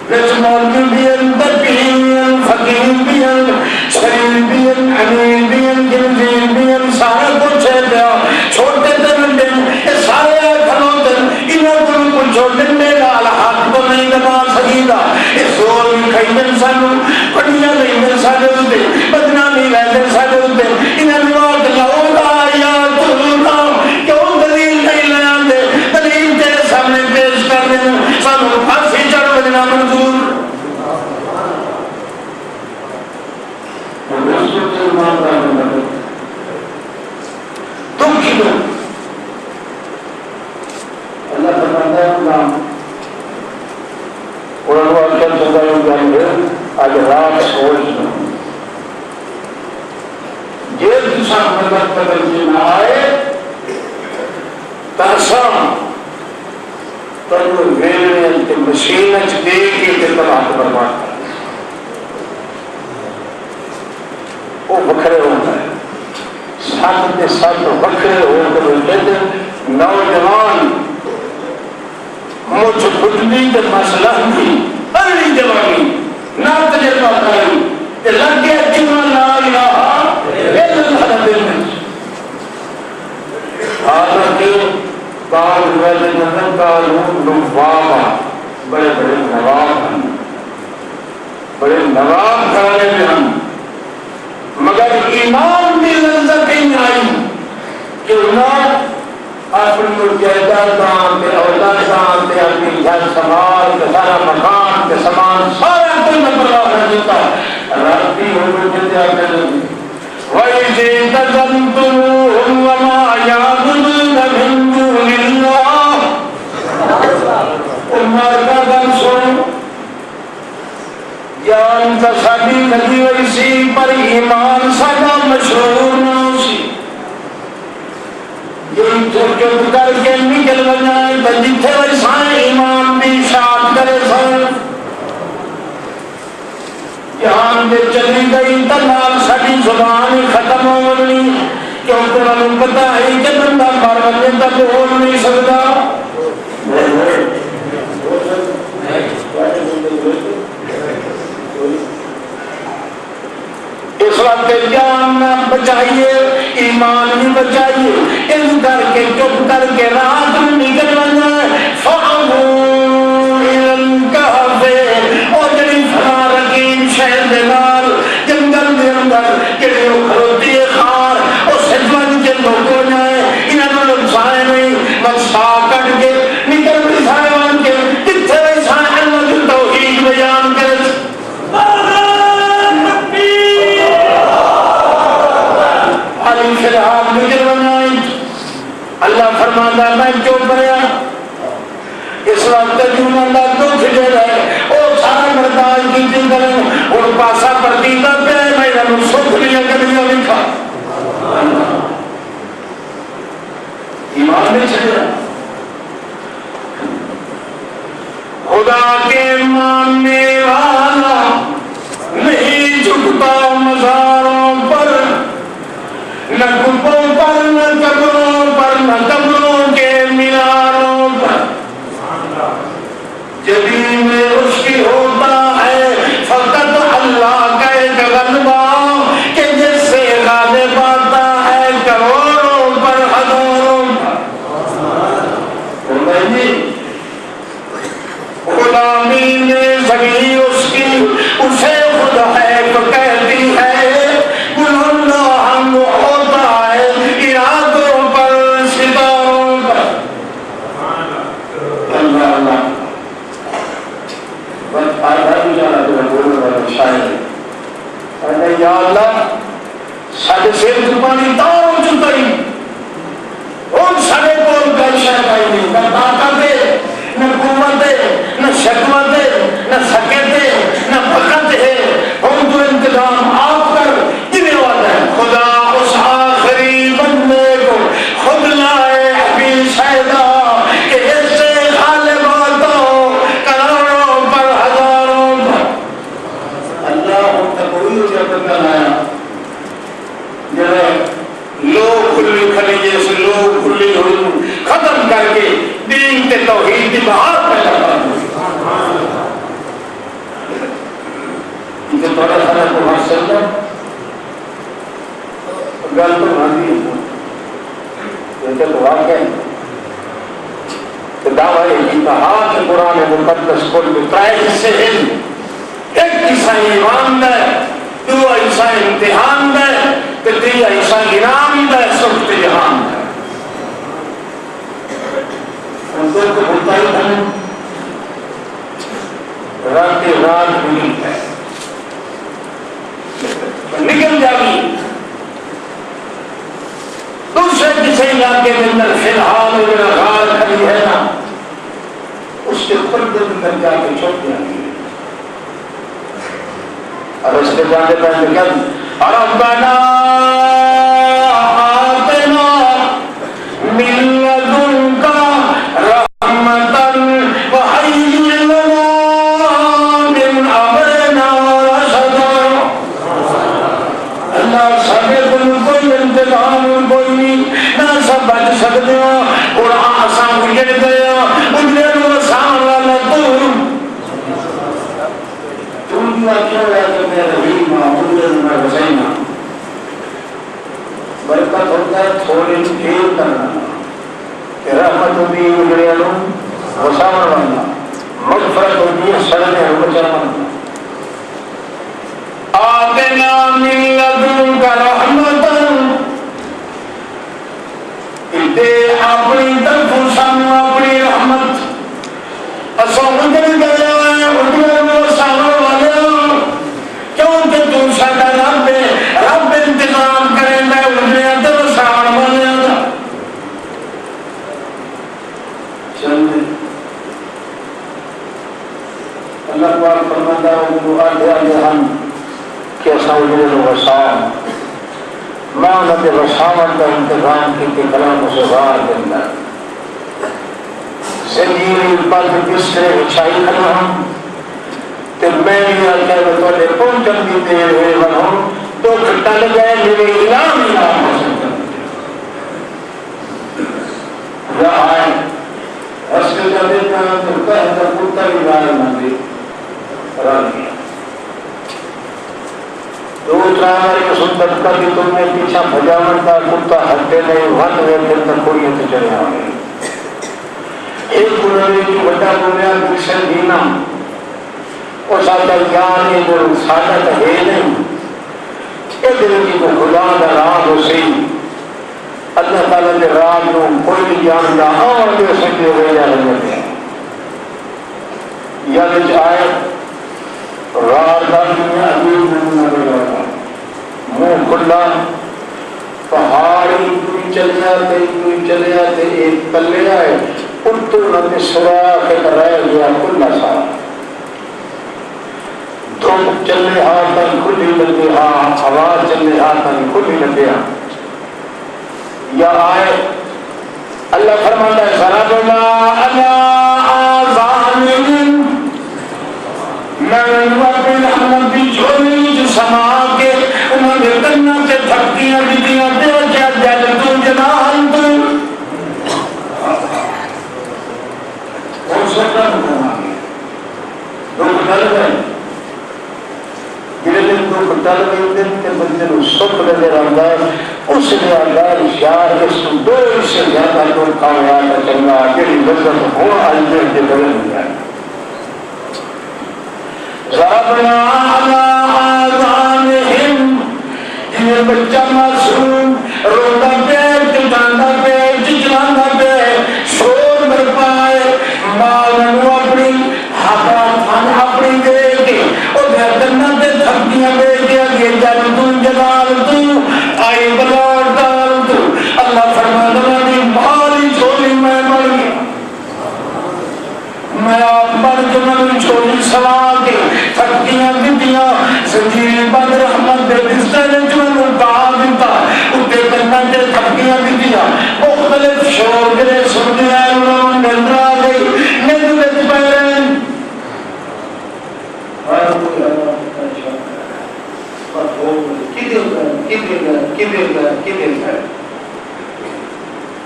وچ مولوی بیان تقیم فقیم بیان شریف بیان امین بیان جنزیر بیان سارا کچھ ہے دیا چھوٹے دن دن یہ سارے کھلوں دن انہوں کو پوچھو دن میرا حق تو نہیں دبا سکیدہ یہ سور بھی کھائیدن سانو پڑھیاں نہیں دن سانو دن بدنامی رہدن سانو دن انہوں نے لوگ آیا تلنا کیوں دلیل نہیں لیان دے دلیل تیرے سامنے پیش کر دیں سانو پھانسی چڑھ بجنا منظور تم کی دو اللہ فرماتا ہے نام قرآن و اکرم صلی اللہ علیہ وسلم آج رات سوچ دو یہ دوسرا مدد قدر کی نہ آئے ترسام تنو ویلنے انتے مشینچ دے کے تباہ برباد کر وہ بکھرے ہوتا ہے ساتھ کے ساتھ بکھرے ہو کر نوجوان مجھ بدلی کے مسئلہ بھی ارلی جوانی نہ تجربہ کری کہ لگے جمع لا الہ الا اللہ دل میں حالانکہ بعض والے نظر قانون نوابا بڑے بڑے نواب ہیں بڑے نواب کھانے میں ہم مگر ایمان بھی لذت نہیں آئی کہ انہوں اپنی جائیداد کے اولاد کے اپنی گھر سمال کے سارا مکان کے سامان سارا کوئی نہ پرواہ کر دیتا راتی ہو گئی جلدی آ کر وَإِذِ تَزَمْتُمُوهُمْ وَمَا يَعْبُدُونَ مِن دُونِ اللَّهِ عمر کا دن سن یا انت ساڈی نبی ویسی پر ایمان ساڈا مشہور نہ سی یہ چپ کر کے نکل بنائے جتھے ویسا ایمان بھی شاد کرے سن جہان دے چلی گئی تنال ساڈی زبان ختم ہو گئی کیونکہ انہوں پتہ ہے کہ بندہ مر بنے تک بول نہیں سکتا اس وقت جان بچائیے ایمان بھی بچائیے اس کر کے چپ کر کے رات میں نکل جائے فَعَبُوا إِلَى الْكَهْفِ اور جڑی فنا رقیم شہر دلال جنگل دے اندر جڑی وہ کھروتی ہے خار اور سجمن کے لوگ ہو جائے انہوں نے سائے نہیں بس سا کٹ کے نکل بھی سائے بان کے کتھے بھی سائے اللہ کی توحید بیان کرے فی الحال نکل بنائی اللہ فرماتا میں جو بنیا اس وقت جمعہ اللہ دکھ دے رہے او سارا برداشت کی کریں اور پاسا پردیدہ پہ میں نے سکھ لیا کریا لکھا ایمان نہیں چلے خدا کے ماننے والا نہیں جھکتا مزاروں پر نہ کپوں پر نہ قبروں پر نہ قبروں کے میناروں پر جبھی میں اس کی ہوتا ہے فقط اللہ کا ایک غلبہ کہ سارے سر پانی تاروں چتائی اور سارے کو گل شاید نہیں نہ طاقت ہے نہ قوت ہے نہ شکوت ہے نہ سکت ہے نہ فقط ہے ہم تو انتظام آپ کر جنہیں والا ہے خدا اس آخری بندے کو خود لائے ابھی شہدہ کہ اس سے غالب ہو کروڑوں پر ہزاروں پر اللہ تک کوئی جب لایا لوگ کھلی کھلی جیسے لوگ کھلی ہوئی ختم کر کے دین تے توحید کی بہار پیدا کر یہ تھوڑا سا کو ماشاء اللہ گل تو بھاندی ہے یہ تو واقع ہے کہ دعوی اتحاد قرآن مقدس کو بتائے حصے ہیں ایک حصہ ایمان ہے دو حصہ امتحان ہے تیسرا حصہ انعام ہے سخت جہان ہے اندر کو بولتا ہی تھا رات رات ملی ہے نکل جاگی دوسرے کسی علاقے کے اندر فی الحال میرا غار کھڑی ہے نا اس کے پردے اندر جا کے چھوٹ جاگی اور اس کے جانے پر نکل ربنا آتنا من لدنک رحمتا وہیئ لنا من امرنا رشدا اللہ سارے کو کوئی انتظام کوئی نہیں نہ سب بچ سکتے ہو قرآن آسان گڑ گئے اجڑے نو آسان والا تم کیوں ہے کہ میں رحیم ہوں میں حسین ہوں برکت ہوتا ہے تھوڑی کھیل کرنا کہ رحمت ہوتی ہے اجڑے نو آسان والا مغفرت ہوتی ہے سڑنے ہو بچانا آتنا من لدنک رحمتا دے اپنی طرف سانو اپنی رحمت اساں اجڑ گئے اجڑے نو آسان والے کیونکہ تو ساڈا رب ہے رب انتظام کرے میں اجڑے تے آسان والے دا چلے اللہ پاک فرماتا ہے وہ آدھے ہم کہ ایسا اجڑے نو آسان میں انہوں نے رسامت کا انتظام کی کلام سے غار دینا زنجیری پل بسترے اچھائی کرنا ہوں تو میں بھی آتا ہے تو لے پہنچن بھی دے ہوئے بنوں تو ٹل گئے میرے انعام حاصل کرنے یا آئے رسل کا دیتا ہے تو کہتا کتا بھی گائے مندی رانی دو ڈرائیور کو سنت کر دی تم نے پیچھا بھجاون کا کتا ہٹے نہیں ون ہوئے پھر تک کوئی اتنے چلے آئے ایک کنوے کی بڑا بولیا دکشن دینا اور ساتھا یعنی وہ ساتھا تو ہے نہیں ایک دن کی کو خدا دا راہ ہو سی اللہ تعالیٰ نے راہ کو کوئی بھی جان دا اور جو سکتے ہوئے جانے لگے یعنی آئے راردان میں عجیب نمونہ لگا منہ کھلا پہاڑی کوئی چلے آتے ایک پلے آئے اٹھو نہ سرا کے رہ گیا کھلا سا دھوپ چلے ہاتھن کھلی لگے ہاں آواز چلے ہاتھن کھلی لگے ہاں یا آئے اللہ فرماتا ہے سرابنا اللہ آزامین میں اپنے رحمت کی جھولی جو سما کے انہوں نے کنہ سے تھکتیاں دیتیاں دے کیا جل تو جنال تو اور سکتا ہوں دکھ ڈل گئے جنہیں دن دکھ ڈل گئے دن کے بندے کو سکھ لگے رہا ہے اس نے اللہ اشیار اس کو دو سے زیادہ لوگ کامیاب چلنا جڑی لذت ہو آئندے کے بڑے ہو جائے ضربنا على آذانهم یہ بچہ معصوم روتا پہ چچاندہ پہ چچلاندہ پہ شور برپائے مالنو اپنی حقاتان اپنی دے کے اور گردنہ تے تھکتیاں دے کے جل تو جلال تو شور گرے سننے آئے انہوں نے اندر آ گئی نیدو بیت پہ رہے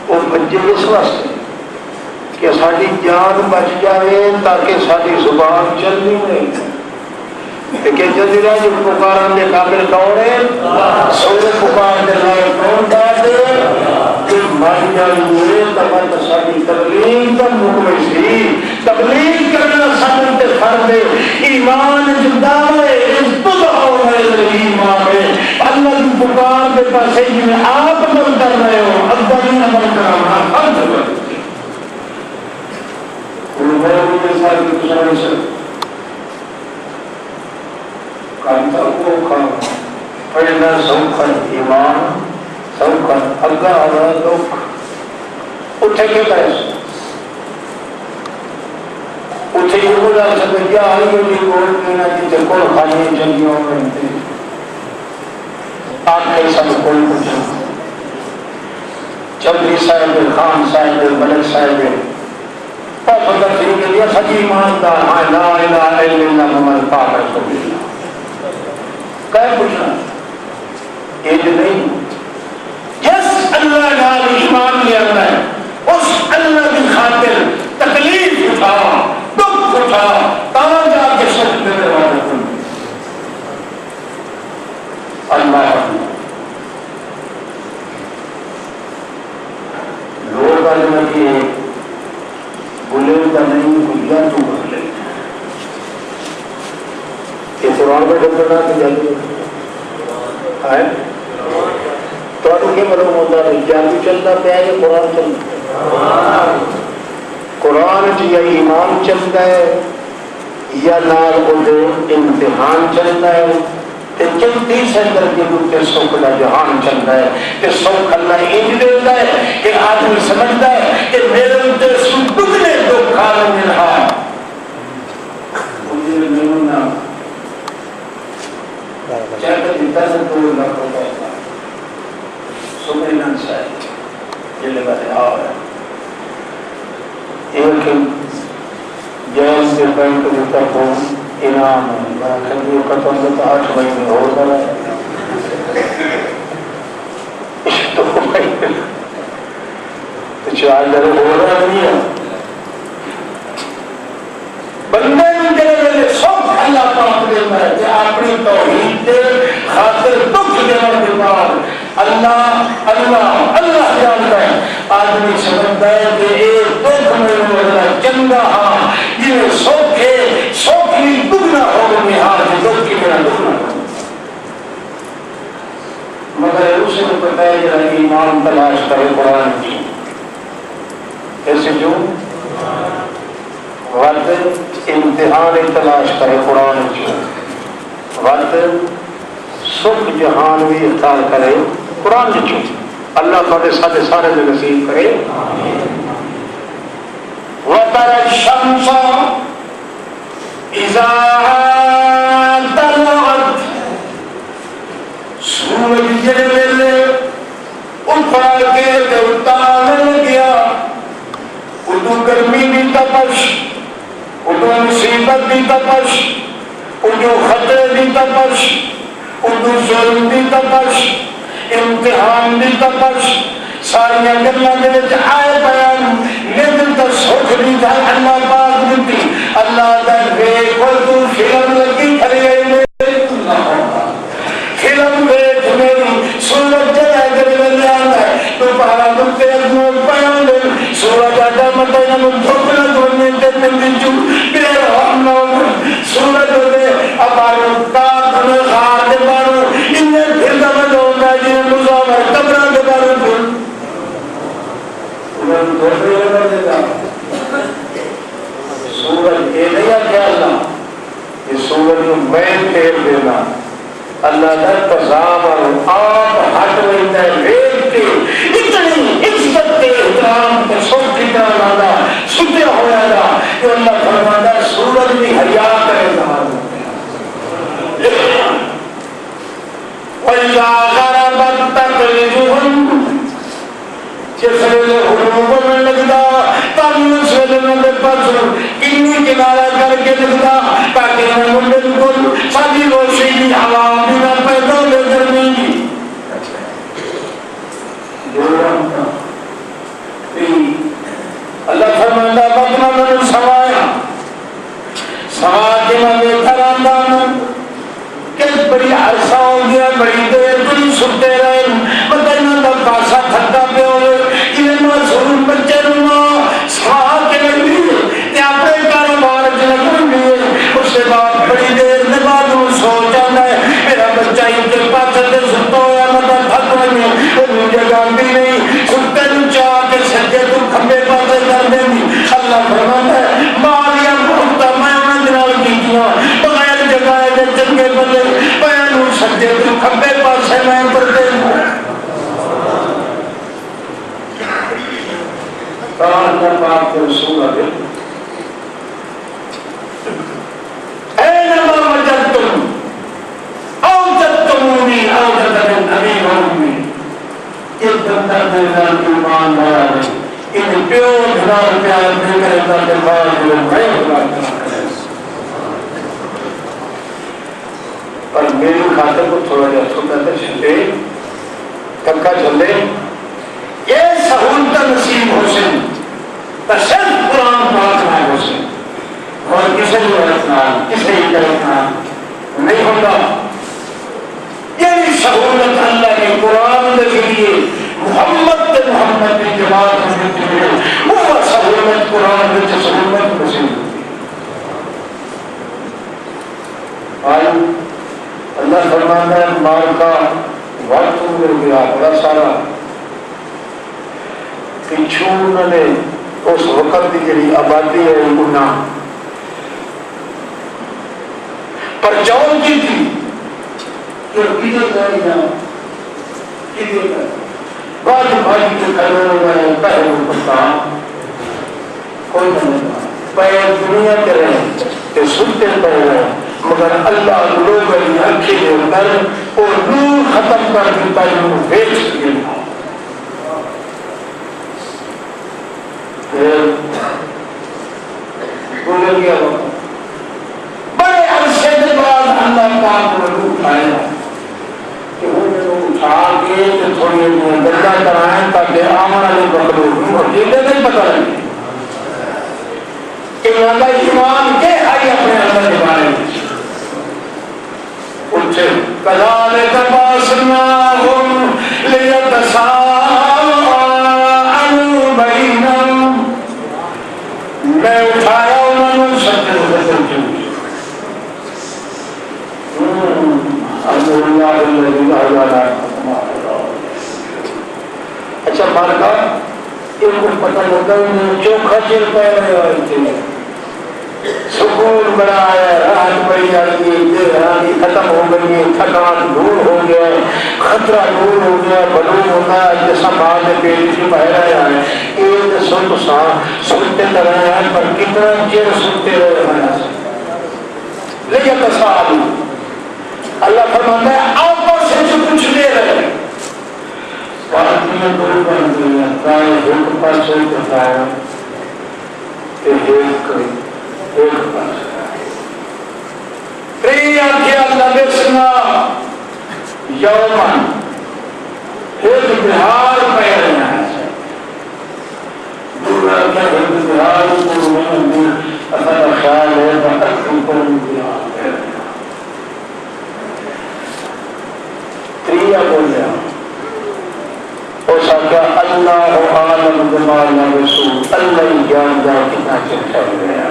وہ بچے اس واسطے کہ ساری جان بچ جائے تاکہ ساری زبان چلنی نہیں کہ جلدی رہا جو پکاران دے قابل کون ہے سورے پکار دے لائے کون بات ہے کہ مر جائیے تبت ساری تبلیغ کا مکمل سی تبلیغ کرنا سامن تے فرد ایمان جدامہ اس تدعو ہے ایمان ہے اللہ کی پکار دے پاسے جنہیں آپ عمل کر رہے ہو افضل عمل کرنا فرد ہے انہوں نے بھی ساری کچھ سے کانتا کو کھانا پہلا سوکھن ایمان سوکھن اگا آرہا دکھ اٹھے کے پیسے اٹھے یہ بولا سکتے کیا آئی ہوئی گوڑ دینا جیتے کول خانی جنگیوں میں انتے آنکھیں سب کوئی کچھ چبری صاحب خان صاحب ملک صاحب پاس اندر تھی کہ یہ سجی ایماندار ہاں لا الہ الا اللہ محمد پاک رسول اللہ کیا پوچھنا یہ جو نہیں جس اللہ نال ایمان لے آنا ہے اس اللہ کی خاطر تکلیف اٹھا دکھ اٹھا تاں جا کے سچ میں دروازے کھل اللہ لوگ آج کہ بولے کا نہیں بھولیا تو بھول لے یہ قرآن کا ڈبنا تو جلدی ہے تو کیا معلوم ہوتا ہے جادو چلتا پیا یا قرآن چلتا قرآن یا ایمان چلتا ہے یا نال امتحان چلتا ہے چلتی سے اندر کے دوتے سوکھ کا جہان چلتا ہے کہ سوکھ اللہ انج دیتا ہے کہ آدمی سمجھتا ہے کہ میرے اندر سکنے دکھ کھانا میں رہا مجھے نہیں نہ چاہتا دیتا ہے تو اللہ کو کہتا ہے سمجھے نہ شاید یہ لگا ہے آؤ ہے ایک جیس کے بینک دیتا ہوں انعام ہے میں کھنگی قطن دیتا 8 مہینے ہو رہا ہے تو مہینے تو 4 جرے ہو رہا نہیں ہے بندے جلے ملے سب اللہ پاک دیتا ہے کہ اپنی توحید دے خاطر دکھ دینا کے بعد اللہ اللہ اللہ جانتا ہے آدمی سمجھتا ہے کہ ایک دکھ میں مجھے چنگا ہاں یہ سوکھے سوکھی دگنا ہو گئی ہاں جو دکھ کی میرا دگنا ہو مگر اسے تو پتہ ہے جرا ایمان تلاش کرے قرآن کی ایسے جو وقت امتحان تلاش کرے قرآن کی وقت سکھ جہان بھی اختیار کرے قرآن جو اللہ تعالی سارے سارے میں نصیب کرے وَتَرَى الشَّمْسَ اِذَا طَلَعَتْ سورج جڑے ویلے اٹھا کے دیوتانے گیا ادو گرمی بھی تپش ادو مصیبت بھی تپش ادو خطرے بھی تپش ادو ظلم بھی تپش امتحان بھی تپش ساریا گلا آئے بیان ندر تو سوچ نہیں تھا اللہ پاک دیتی اللہ در ویک تو فلم لگی کھڑی گئی فلم ویک میری سورج جلائے گئے لے آنا ہے تو پہلا دکھتے اگنوں بیان لے سورج آتا مطلع نمو دھوکنا دھونے دیتے دیچو بیر ہم نو سورج ہوتے اپارو کار دھنے خار دے بارو انہیں پھر دمیں ہوگا جی مزاور کبران دے بارو پھر انہیں دھوکنے لگا دیتا سورج یہ نہیں آکھا اللہ یہ سورج کو میں پھیر دینا اللہ در قضام اور آپ ہٹ رہتا ہے ویلتے اتنی عزت کے احترام کے سب کی طرح لانا ستے ہویا دا کہ اللہ فرماتا ہے سورج بھی حیا کرے دار وَإِذَا غَرَبَتْ تَقْرِضُهُمْ جس ویلے حروف میں لگتا تم اس ویلے میں پاس کنی کنارہ کر کے لگتا تاکہ میں بالکل ساری روشنی ہوا بنا پیدا لے کرنے کی اللہ فرماتا بطنا میں سوایا سوا کے میں بیٹھا رہتا ہوں کہ بڑی عرصہ ہو گیا بڑی دیر بڑی ستے رہے مطلب دا پاسا تھکا پہ ہوئے یہ معصوم بچے نما سوا کے لگی تے اپنے کاروبار چ لگن گئے اس کے بعد بڑی دیر کے بعد وہ سوچ آتا ہے میرا بچہ ان کے پاس سے ستا ہوا مطلب تھک رہے وہ جگہ بھی نہیں ستے نو چاہ کے سجے تو کھمبے پاسے کر دیں اللہ فرماتا ہے ماریا بہتا میں انہیں دنال کی کیا بغیر جگہ ہے چنگے بلے پیانو سجے تو کھمبے پاسے میں پر دیں کان کا پاک کو سونا دے اینما وجدتم اوجدتمونی اوجدتم ابھی ہومی ایک بندہ میرا ایمان لایا ہے ان پیو دھنال پیار دے کرے گا کہ بار جو میں کرے پر میری خاطر کو تھوڑا جا چھوٹا تھا چھلے تکا چھلے یہ سہولت نصیب حسن تشد قرآن پاک میں حسن اور کسی بھی رکھنا کسی بھی رکھنا نہیں ہوگا یہ سہولت اللہ کے قرآن کے ذریعے محمد کی جماعت ہونے کے لیے وہ سہولت قرآن کی سہولت نصیب ہوتی ہے اللہ فرماتا ہے مار کا وقت مل گیا بڑا سارا پچھو انہوں نے اس وقت کی جڑی آبادی ہے گناہ پر جان کی تھی کہ کدھر جائے جاؤ کدھر جائے بھائی بھائی کے کرنے میں پہلے پتا کوئی نہیں پیر دنیا کے رہے کہ سنتے پہلے مگر اللہ لوگ اکھی دے کر اور نور ختم کر دیتا ہے بیچ دیا گزر گیا بڑے عرصے کے بعد اللہ پاک نے اٹھایا کہ انہیں اٹھا کے تھوڑی گلا کرائیں تاکہ آمن والے بکلو اکیلے نہیں پتہ لگے کہ اللہ ایمان کے آئی اپنے اللہ کے بارے میں اٹھے کذالک باسناہم لیتساءلوا بینہم میں اٹھایا انہوں نے سجدے بدل کیوں اللہ الذی لا الہ الا هو اچھا مارکا ان کو پتہ لگا انہیں چوکھا چل پہ رہے ہوئے تھے سکون بڑا ہے راحت بڑی آئی ہے ختم ہو گئی ہے تھکان دور ہو گیا خطرہ دور ہو گیا بلوغ ہوتا ہے جیسا بعد پیٹ کی باہر آیا ہے ایک سن سنتے رہے ہیں پر کتنا چیر سنتے رہے ہیں لیکن تصاحب اللہ فرماتا ہے آپس سے جو کچھ لے رہے ہیں پارٹیاں دو بن گئی ہیں کائے ایک پاس سے بتایا کہ ایک پاس اللہ بسنا یومن ایک بہار پہ رہنا ہے دورا کیا ایک بہار کو میں اثر خیال ہے بہت اوپر بہار پہ رہنا تریہ بولیا ہو سکتا اللہ عالم بما رسول اللہ جان جا کتنا چلتا گیا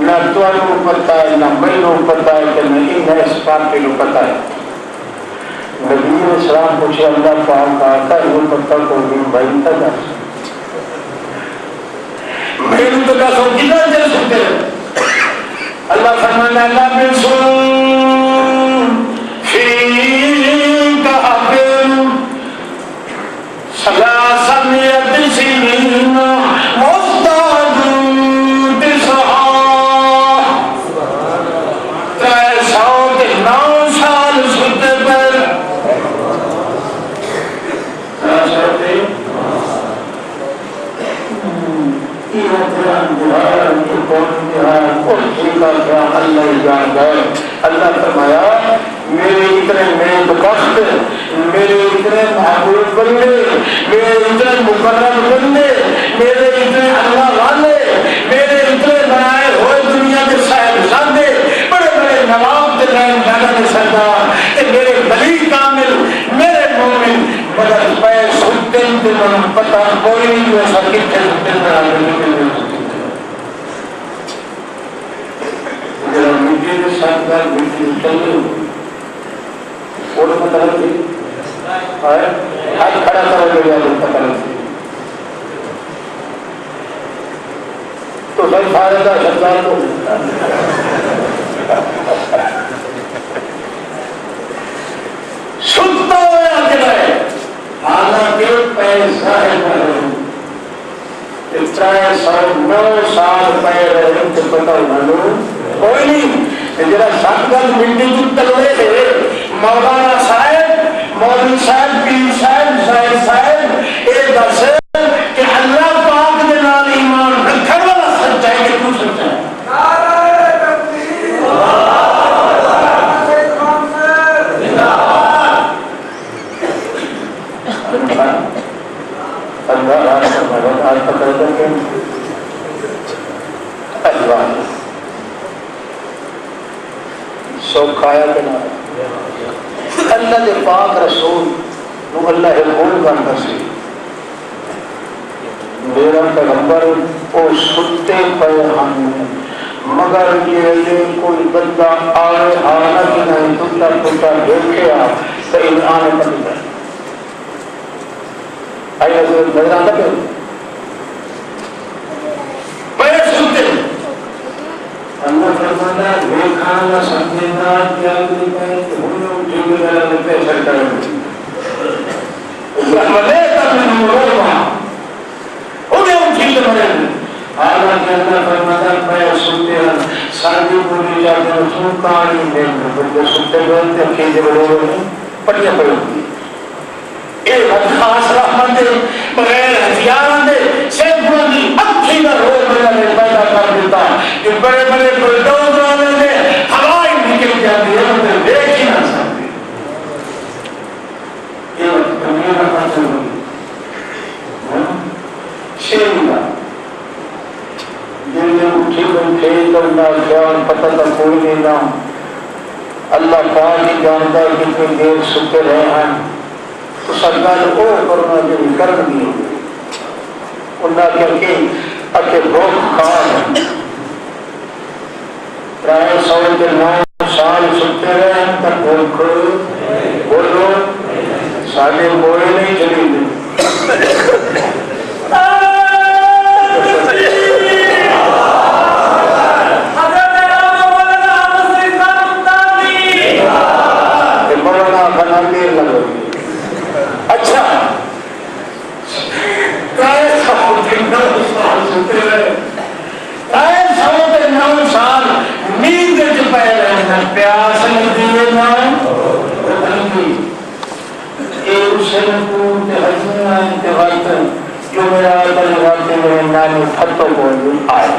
نہ تو پتا ہے نہ میں پتا ہے کہ نہیں میں اس بات کے پتا ہے نبی اسلام پوچھے اللہ پاک آتا ہے وہ پتا کو نہیں بھائی تھا میں تو کہا سو کتنا چل سکتے اللہ فرمانا اللہ میں سن فی کہا سلاسمیت سنین مستاد تسعا 309 سال ستے پر میرے اتنے محبوب بندے، میرے اتنے مقرب بندے، میرے اتنے اللہ والے، میرے اتنے بنائے ہوئے دنیا کے صاحبزادے، بڑے بڑے نواب کے رہن جانا کے سردار، میرے ولی کامل، میرے مومن، مگر پہ سنتے تھے من پتہ کوئی نہیں ویسا کتنے سنتے تھے جب مجھے کے ساتھ گھر مجھے چلے اور پتہ نہیں ہاتھ کھڑا کرو گے یا پتہ نہیں تو سر سارے کا سردار کو سنتا ہوا جائے حالانکہ پیسہ ہے 9 سال پہلے تو پتا کوئی نہیں جرا 7 گز مٹی کی تلوے تھے مولانا صاحب مولوی صاحب پیر صاحب زاہد صاحب یہ دس کہ اللہ پاک کے نال ایمان رکھنے والا سچا ہے کہ تو سچا ہے آج پکڑ کر کے سو کھایا کہ نہ اللہ کے پاک رسول نو اللہ حکم کرتا سی میرا پیغمبر وہ ستے پے ہم مگر یہ کوئی بندہ آئے آنا کی نہیں ٹوٹا ٹوٹا دیکھے آ تو آنے کا نہیں آئیے نظر آتا کہ پیر سنتے اللہ فرمانا دیکھانا سمجھنا کیا نہیں پائے کہ ہمیں اٹھے گئے اللہ نے پیسر کریں رحملے کا میں نورو وہاں انہیں اٹھے گئے مرے حالانکہ اللہ فرمانا پیر سنتے ہیں ساندی بولی جاتے ہیں سن کہانی دیں بلکہ سنتے گئے تھے کھیجے بڑے ہوئے پڑھیا پڑھے ہوئی ایک خاص رحمت دے بغیر ہتھیار دے سیب بندی اکھی کا روح بنا نے پیدا کر دیتا کہ بڑے بڑے بلڈوز والے نے ہوائی نکل جاتی ہے مگر دیکھ ہی نہ سکتے یہ وقت کمیہ کا پاس ہوئی شیرہ جن نے اٹھی بیٹھے کرنا خیال پتہ تک کوئی نہیں نہ اللہ پاک ہی جانتا ہے کتنی دیر سکتے رہے ہیں تو سرکار او کرنا جو کرن دی انہاں کہ اکے بہت کام پرائے 109 سال سکتے رہے ہیں تک بولو سارے بولے نہیں چلی دے مولانا خانہ دیر لگو اچھا پرائے 109 سال نیند جو پہ رہنا پیاس لگی ہے نا ایک حسن پور کے حجمہ انتوات جو میرا آدھر لگاتے ہوئے نانی پھتوں کو آئے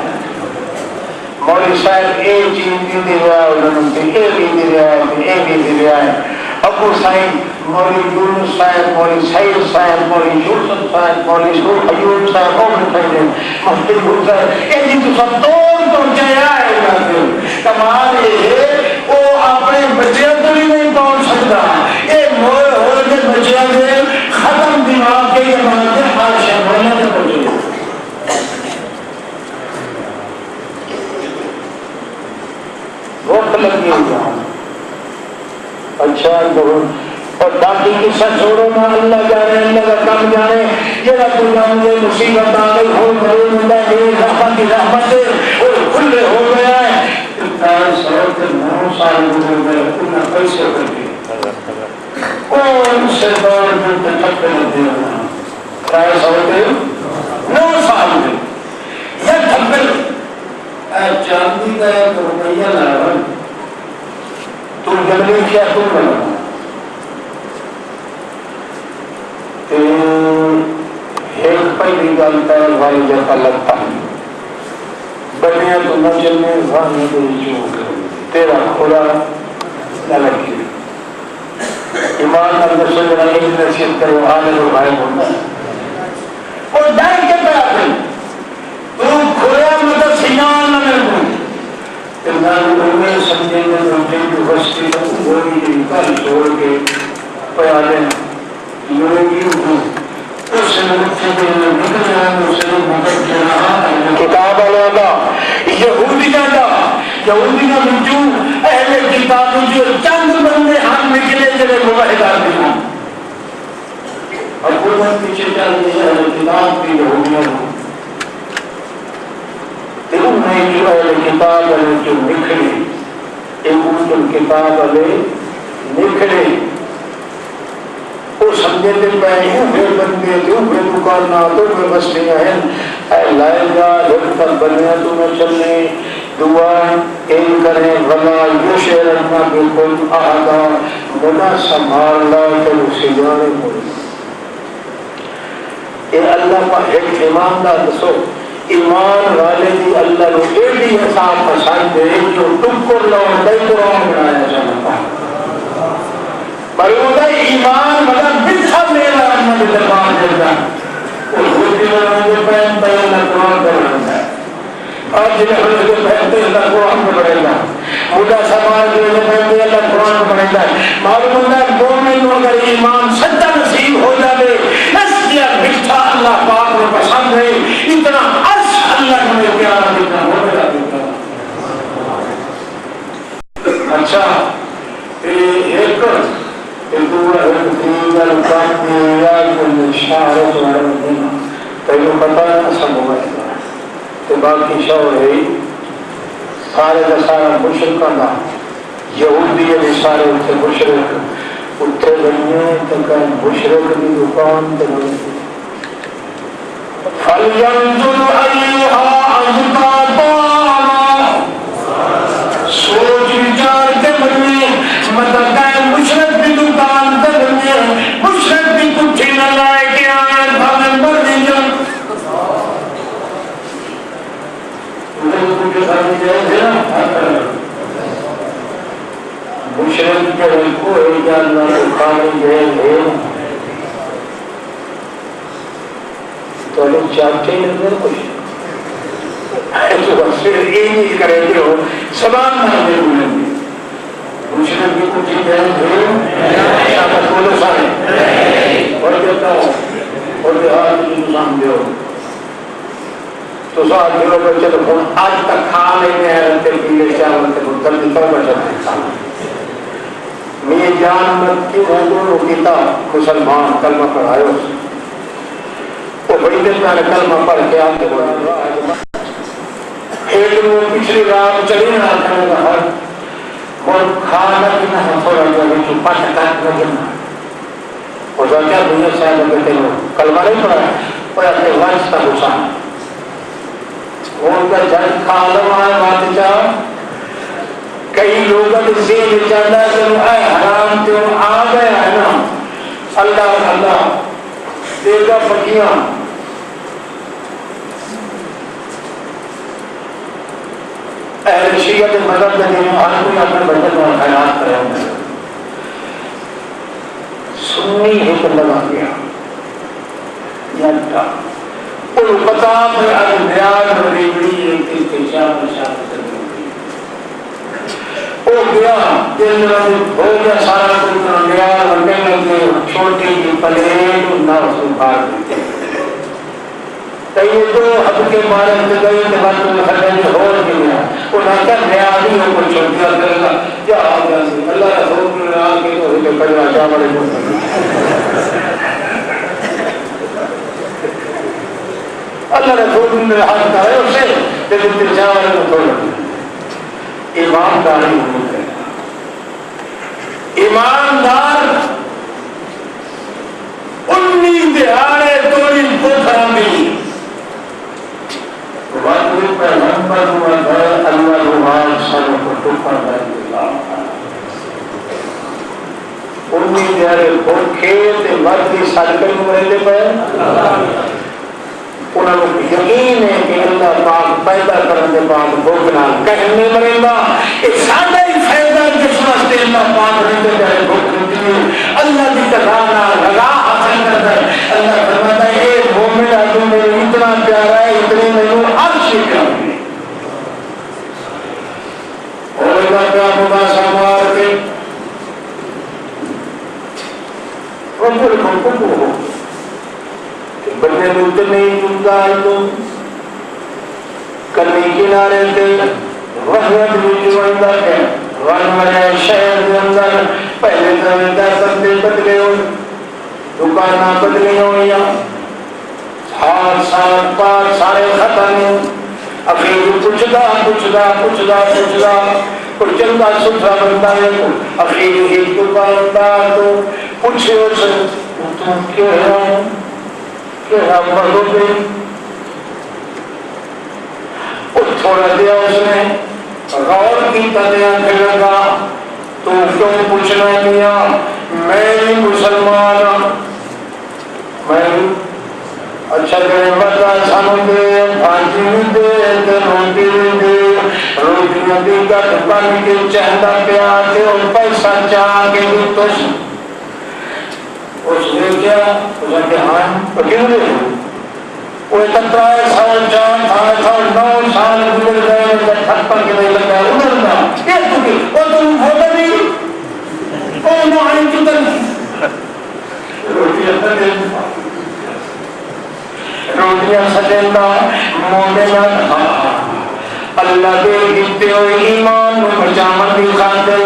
مولی صاحب ایک چیز دی رہا ہے انہوں نے ایک دی رہا ہے ایک دی رہا ہے ابو سعید مولی یونس صاحب مولی سعید صاحب مولی یوسف صاحب مولی شروع ایوب صاحب اور مفیدے مفتی حسن یہ جی تو سب تو جایا ہے کمال یہ ہے وہ اپنے بچیاں تو نہیں پہنچ سکتا یہ موئے ہوئے کے بچیاں سے ختم دماغ کے یہ بناتے حال شہروں میں پہنچے وقت لگی ہوئی اچھا بہت اور باقی قصہ چھوڑو نا اللہ جانے اللہ کا کام جانے یہ رب اللہ مجھے مصیبت آ گئی ہو گئی اللہ میری رحمت کی رحمت سے اور کھلے ہو گیا ہے اتنا سوچ 9 سال ہو گئے اتنا پیسے کر کے اور سے دور میں تک پہ لگ دیا پرائے سوچ 9 سال میں یہ تھپل چاندی کا ایک روپیہ لایا تم جلدی کیا تم بنا ایک پہلی گالتا ہے بھائی جیسا لگتا ہے بڑھیا تو نہ چلنے بھائی تو جو تیرا خدا نہ لگی ایمان اندر سے جنا ایک نصیحت کرو آنے کو غائب ہوتا ہے اور ڈر کے پہ آتے تو کھویا مطلب سیان نہ میرے کو تمہارے اوے سمجھیں گے تو جن کی بستی تک گولی کی کل چھوڑ کے پیالے لوگی اس سے مجھے نکل جائیں اس سے مدد کے رہا کتاب علیہ یہودیہ کا جو اہل کتاب جو چند بندے ہاتھ نکلے جڑے موحدہ دیں حکومت پیچھے چل رہی ہے اہل کتاب کی یہودیہ ان میں جو اہل کتاب والے جو نکلے ایک کتاب والے نکلے وہ سمجھے دے پہ اوہے بندے تھے اوہے دکانات اوہے بستیاں ہیں اے لائے گا لکھتر بنیا تمہیں چلنے دعا ان کریں ولا یہ شہر اپنا بالکل آہدا منا سنبھال لا کہ اسے جانے ہوئی اے اللہ کا ایک ایمان دا دسو ایمان والے دی اللہ نے ایڈی حساب پسند دے جو تم کو لوگ دائی قرآن بنایا جانا بلودا ایمان مگر بچھا میرا احمد دربار جلدہ اور خودی میں پہن پہن قرآن بنانا ہے آج جنہیں حضرت کے پہنتے اللہ قرآن میں بڑھے گا مدہ سماج جنہیں پہنتے اللہ قرآن میں بڑھے گا معلوم ہوتا ہے مومن اگر ایمان سچا نصیب ہو جائے نسیہ بچھا اللہ پاک میں پسند ہے اتنا عرش اللہ میں پیارا دیتا ہو گیا دیتا اچھا ایک تیو پتا ہے سب ہوا ہے تو باقی شعور ہے سارے کا سارا مشرقہ دا یہودی ہے سارے اتھے مشرق اتھے بنیے تو کہ مشرق کی دکان تو بنیے فَلْيَنْظُرْ أَيُّهَا أَزْكَىٰ طَعَامًا سوچ وچار کے بنیے مطلب کہ مشرق کی دکان تو بنیے مشرق کی کچھ نہ لائے کہ آئے بھامن بڑھ دیجا مشرق کے رکھو ایک جاننا اکھانے گئے تھے تو انہیں چاہتے ہیں اندر کچھ تو بس پھر یہ نہیں کرے گے ہو سبان نہ دے بولیں گے مشرق کی کچھ جائے تھے شاہد بولو سارے اور کہتا ہوں اور دیہات کی نظام دے ہو تو ساتھ جو بچے تو آج تک کھا نہیں ہے رہتے پیلے چاول کے بھتر دیتا ہوں بچہ کھا میں جان مت کی اردو کیتا مسلمان کلمہ پڑھائے وہ بڑی دن میں کلمہ پڑھ کے آپ کے بڑھا ایک وہ پچھلی رات چلی نہ کرنے کا حق اور کھانا پینا تھوڑا جب جو پاس کاٹ نہ گرنا اور جو کیا دنیا سے آگے بیٹھے ہو کلمہ نہیں پڑھا اور اپنے وانس کا حسان ان کا جن کھالم آئے بات چاہ کئی لوگوں کے ذہن میں چاہتا ہے کہ اے حرام تو آ گئے ہے نا اللہ اللہ دے گا پکیاں اہل شیعہ کے مذہب میں دینوں ہر کوئی اپنے بچت میں خیرات کرے ہوں سنی ہے تو لگا گیا یادتا ان پتا پر اندیار بڑی بڑی ایک پیشاب نشاب کرنے وہ گیا دل میں ہو گیا سارا کچھ اندیار بننے لگے چھوٹی کی پلیٹ نہ اس کو بھاگ دیتے کئی تو حد کے مارے سے گئی کہ بات میں خرچ ہو گیا انہیں کیا نیا بھی ہو کچھ چھوڑ دیا کرے گا کیا ہو گیا اللہ رسول نے آ کے تو ہی پڑھا کیا بڑے اللہ رسول نے ہاتھ کرے اسے لیکن پھر جاوے کو چھوڑ دیا ایمانداری ہونی چاہیے ایماندار انی دہاڑے توڑی کو خرابی واقعی پر نمبر ہوا ہے اللہ روحان سر کو ٹوپر دائیں انی دہاڑے بھوکے تے مردی سڑکیں مرے پہ انہوں نے یقین ہے کہ اللہ پاک پیدا کرنے بعد بھوکنا کہنے مرے گا یہ سادہ ہی فائدہ جس واسطے اللہ پاک رہتے ہیں بھوکنے کی اللہ کی تقاضا رضا حاصل کرتا ہے. اللہ فرماتا ہے اے مومن تو میرے اتنا پیارا ہے اتنے میں عرش پیارا ہے. اور اللہ کا خدا سمار کے بندے دلتے نہیں چلتا ہے تو کلی کنارے تھے رحمت بھی جوڑتا ہے ون مرے شہر کے اندر پہلے زمین سبزے بدلے ہو دکاناں بدلی ہوئی ہار سال پار سارے ختم اخیر پوچھدا کوئی چلتا ستھرا بنتا ہے اخیر ایک دکاندار تو پوچھے اسے تو کیا مرو پہ تھوڑا دیا اس نے غور کی تنیا کے لگا تو کیوں پوچھنا دیا میں بھی مسلمان میں اچھا کرے بتا سانو دے پانچی دے روٹی دے روٹیاں دی گھٹ بن کے چہندا پیا تے اور پیسہ چاہ کے تو اس نے کیا اس نے ہاں کیوں دے وہ تترائے سال جان تھا 9 سال گزر گئے تھک پر کے نہیں لگا ادھر نہ یہ تو وہ تم ہوتا نہیں وہ نہ آئی کتن روٹیاں سجندا مومنہ اللہ دے دیتے ہوئے ایمان میں بچامن کی خاطر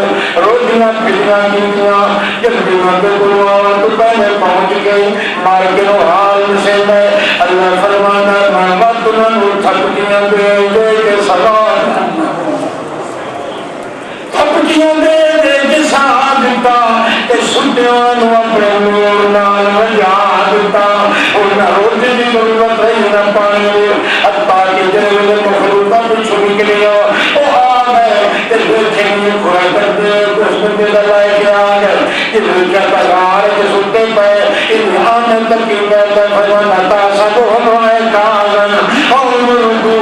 روٹیاں پھلیاں کیتیاں جب دیوان کے قرآن تو پہلے پہنچ گئی مار کے نو حال سے میں اللہ فرمانا محمد تنہوں تھپکیاں دے کے سلام تھپکیاں دے کے ساتھ دیتا کہ سٹیاں اپنے نور نال وجہ دیتا اور نہ روٹی کی ضرورت ہے نہ پانی حتیٰ کہ جنوے مخلوقہ پچھو نکلے او آب ہے کہ بیٹھے میں کھوڑا کر دے اس میں دے لائے کے آگئے کہ بیٹھے تغار کے سلطے پہ ان آمن تک کی بیٹھے فرمانا تاسا کو ہمائے کاغن اور مرگو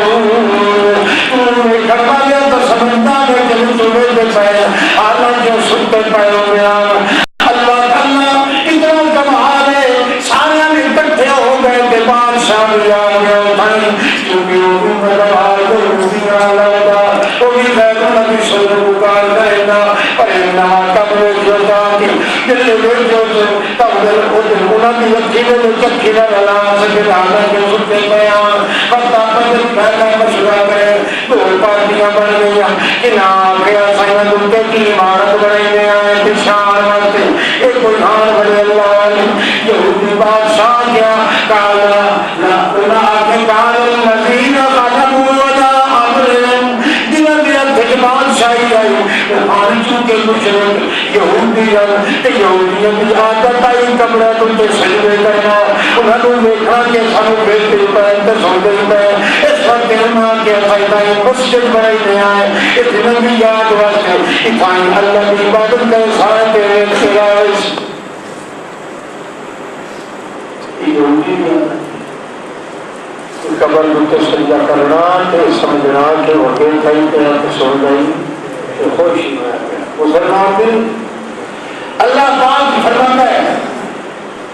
تمہیں کرما لیا تو سمجھتا ہے کہ تمہیں دے پہ آنا جو سلطے پہ ہو گیا اللہ اتنا کمال ہے سارے میں اکٹھے ہو گئے کہ بادشاہ بھی آ گئے بھائی کیونکہ وہ بھی مطلب آئے تو روزی نہ لگا وہ بھی بیٹھا نبی صلی پکار کرے گا پر انہا قبر جو تاکہ دل بیٹھ جو سے تب دل خود انہا بھی اکھیلے جو چکھیلے رلا سکے دانا کے سکتے بیان بتا بدل پہلا مشورہ کرے دو پارٹیاں بڑھ گئی کہ نہ آگیا سائنہ دلتے کی عمارت بڑھے گئے آئے تشار وقت ایک بلحان بڑے اللہ علی یہودی بادشاہ کیا کالا لا آکے کالا الذین ظلموا ولا امرهم جنہاں کے اتھے بادشاہی آئی آن چونکہ مشرک یہودیوں کی عادت آئی کمرہ تم تے سجدے کرنا انہوں نے دیکھا کہ سانو بیٹھے پہن تے سوندے پہن اس وقت انہاں کے فائدہ مسجد بڑھائی دے آئے اتنا بھی یاد واسطے اتھائیں اللہ کی عبادت کے سارے تیرے خلائش یہودی بھی قبر لوٹے سجدہ کرنا کہ سمجھنا کہ وقت کہیں کہ آپ سو گئی کہ خوش مسلمان بھی اللہ پاک فرماتا ہے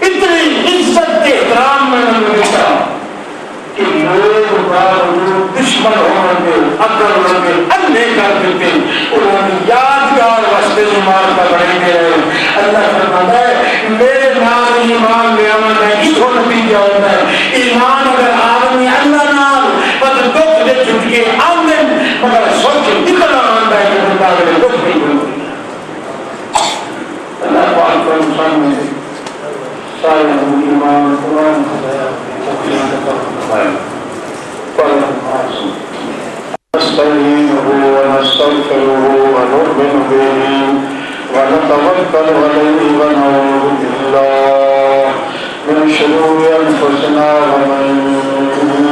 اتنی عزت کے احترام میں نے دیکھا کہ لوگ باوجود دشمن ہونے کے اکر ہونے کے انے کر دیتے انہوں نے یادگار واسطے ایمان کا بڑھیں گے اللہ فرماتا ہے میرے نام ایمان لے آمد ہے اتھو نتیجہ ہوتا ہے ایمان اگر آدمی اللہ نام پتہ دکھ دے چکے آمن مگر سوچ اتنا آندا ہے کہ بندہ اگر دکھ نہیں ہوئی اللہ پاک کو انسان میں سارے ایمان قرآن نستعينه ونستغفره ونؤمن به ونتوكل عليه ونعوذ بالله من شرور أنفسنا ومن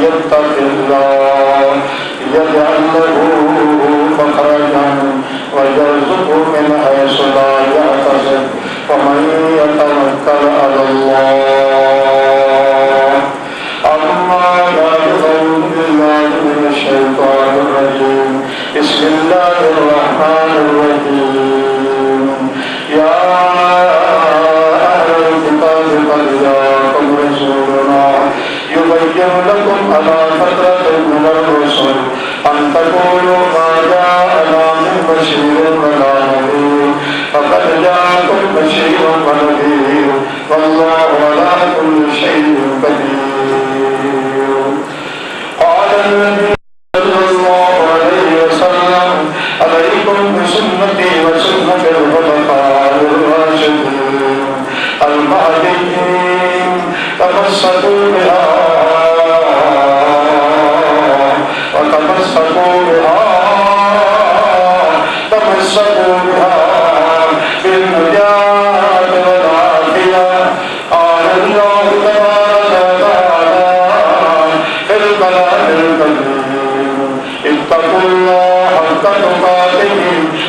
يتق الله يجعل له مخرجا ويرزقه من حيث لا يحتسب ومن يتوكل على الله الشيطان الرجيم بسم الله الرحمن الرحيم يا شيء قدير. قال النبي صلى الله عليه وسلم عليكم بسنتي وسنة الخلفاء الراشدين المهديين تمسكوا بها وتمسكوا بها بالنجاة والعافية. قال الله تبارك وتعالى في الكلام الكريم اتقوا الله حق تقاته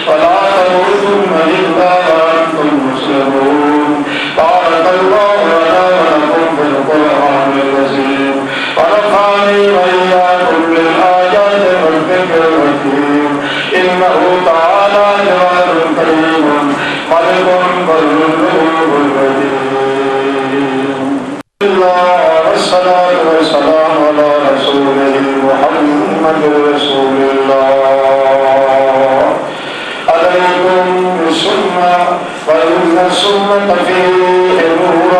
ولا تموتن إلا وأنتم مسلمون. بارك الله لنا ولكم في القرآن العظيم ونفعني وإياكم بالآيات والذكر الحكيم. إنه تعالى جواد كريم ملك بر رؤوف رحيم. والصلاة والسلام على رسوله محمد رسول الله. عليكم بالسنة فإن السنة فيه نور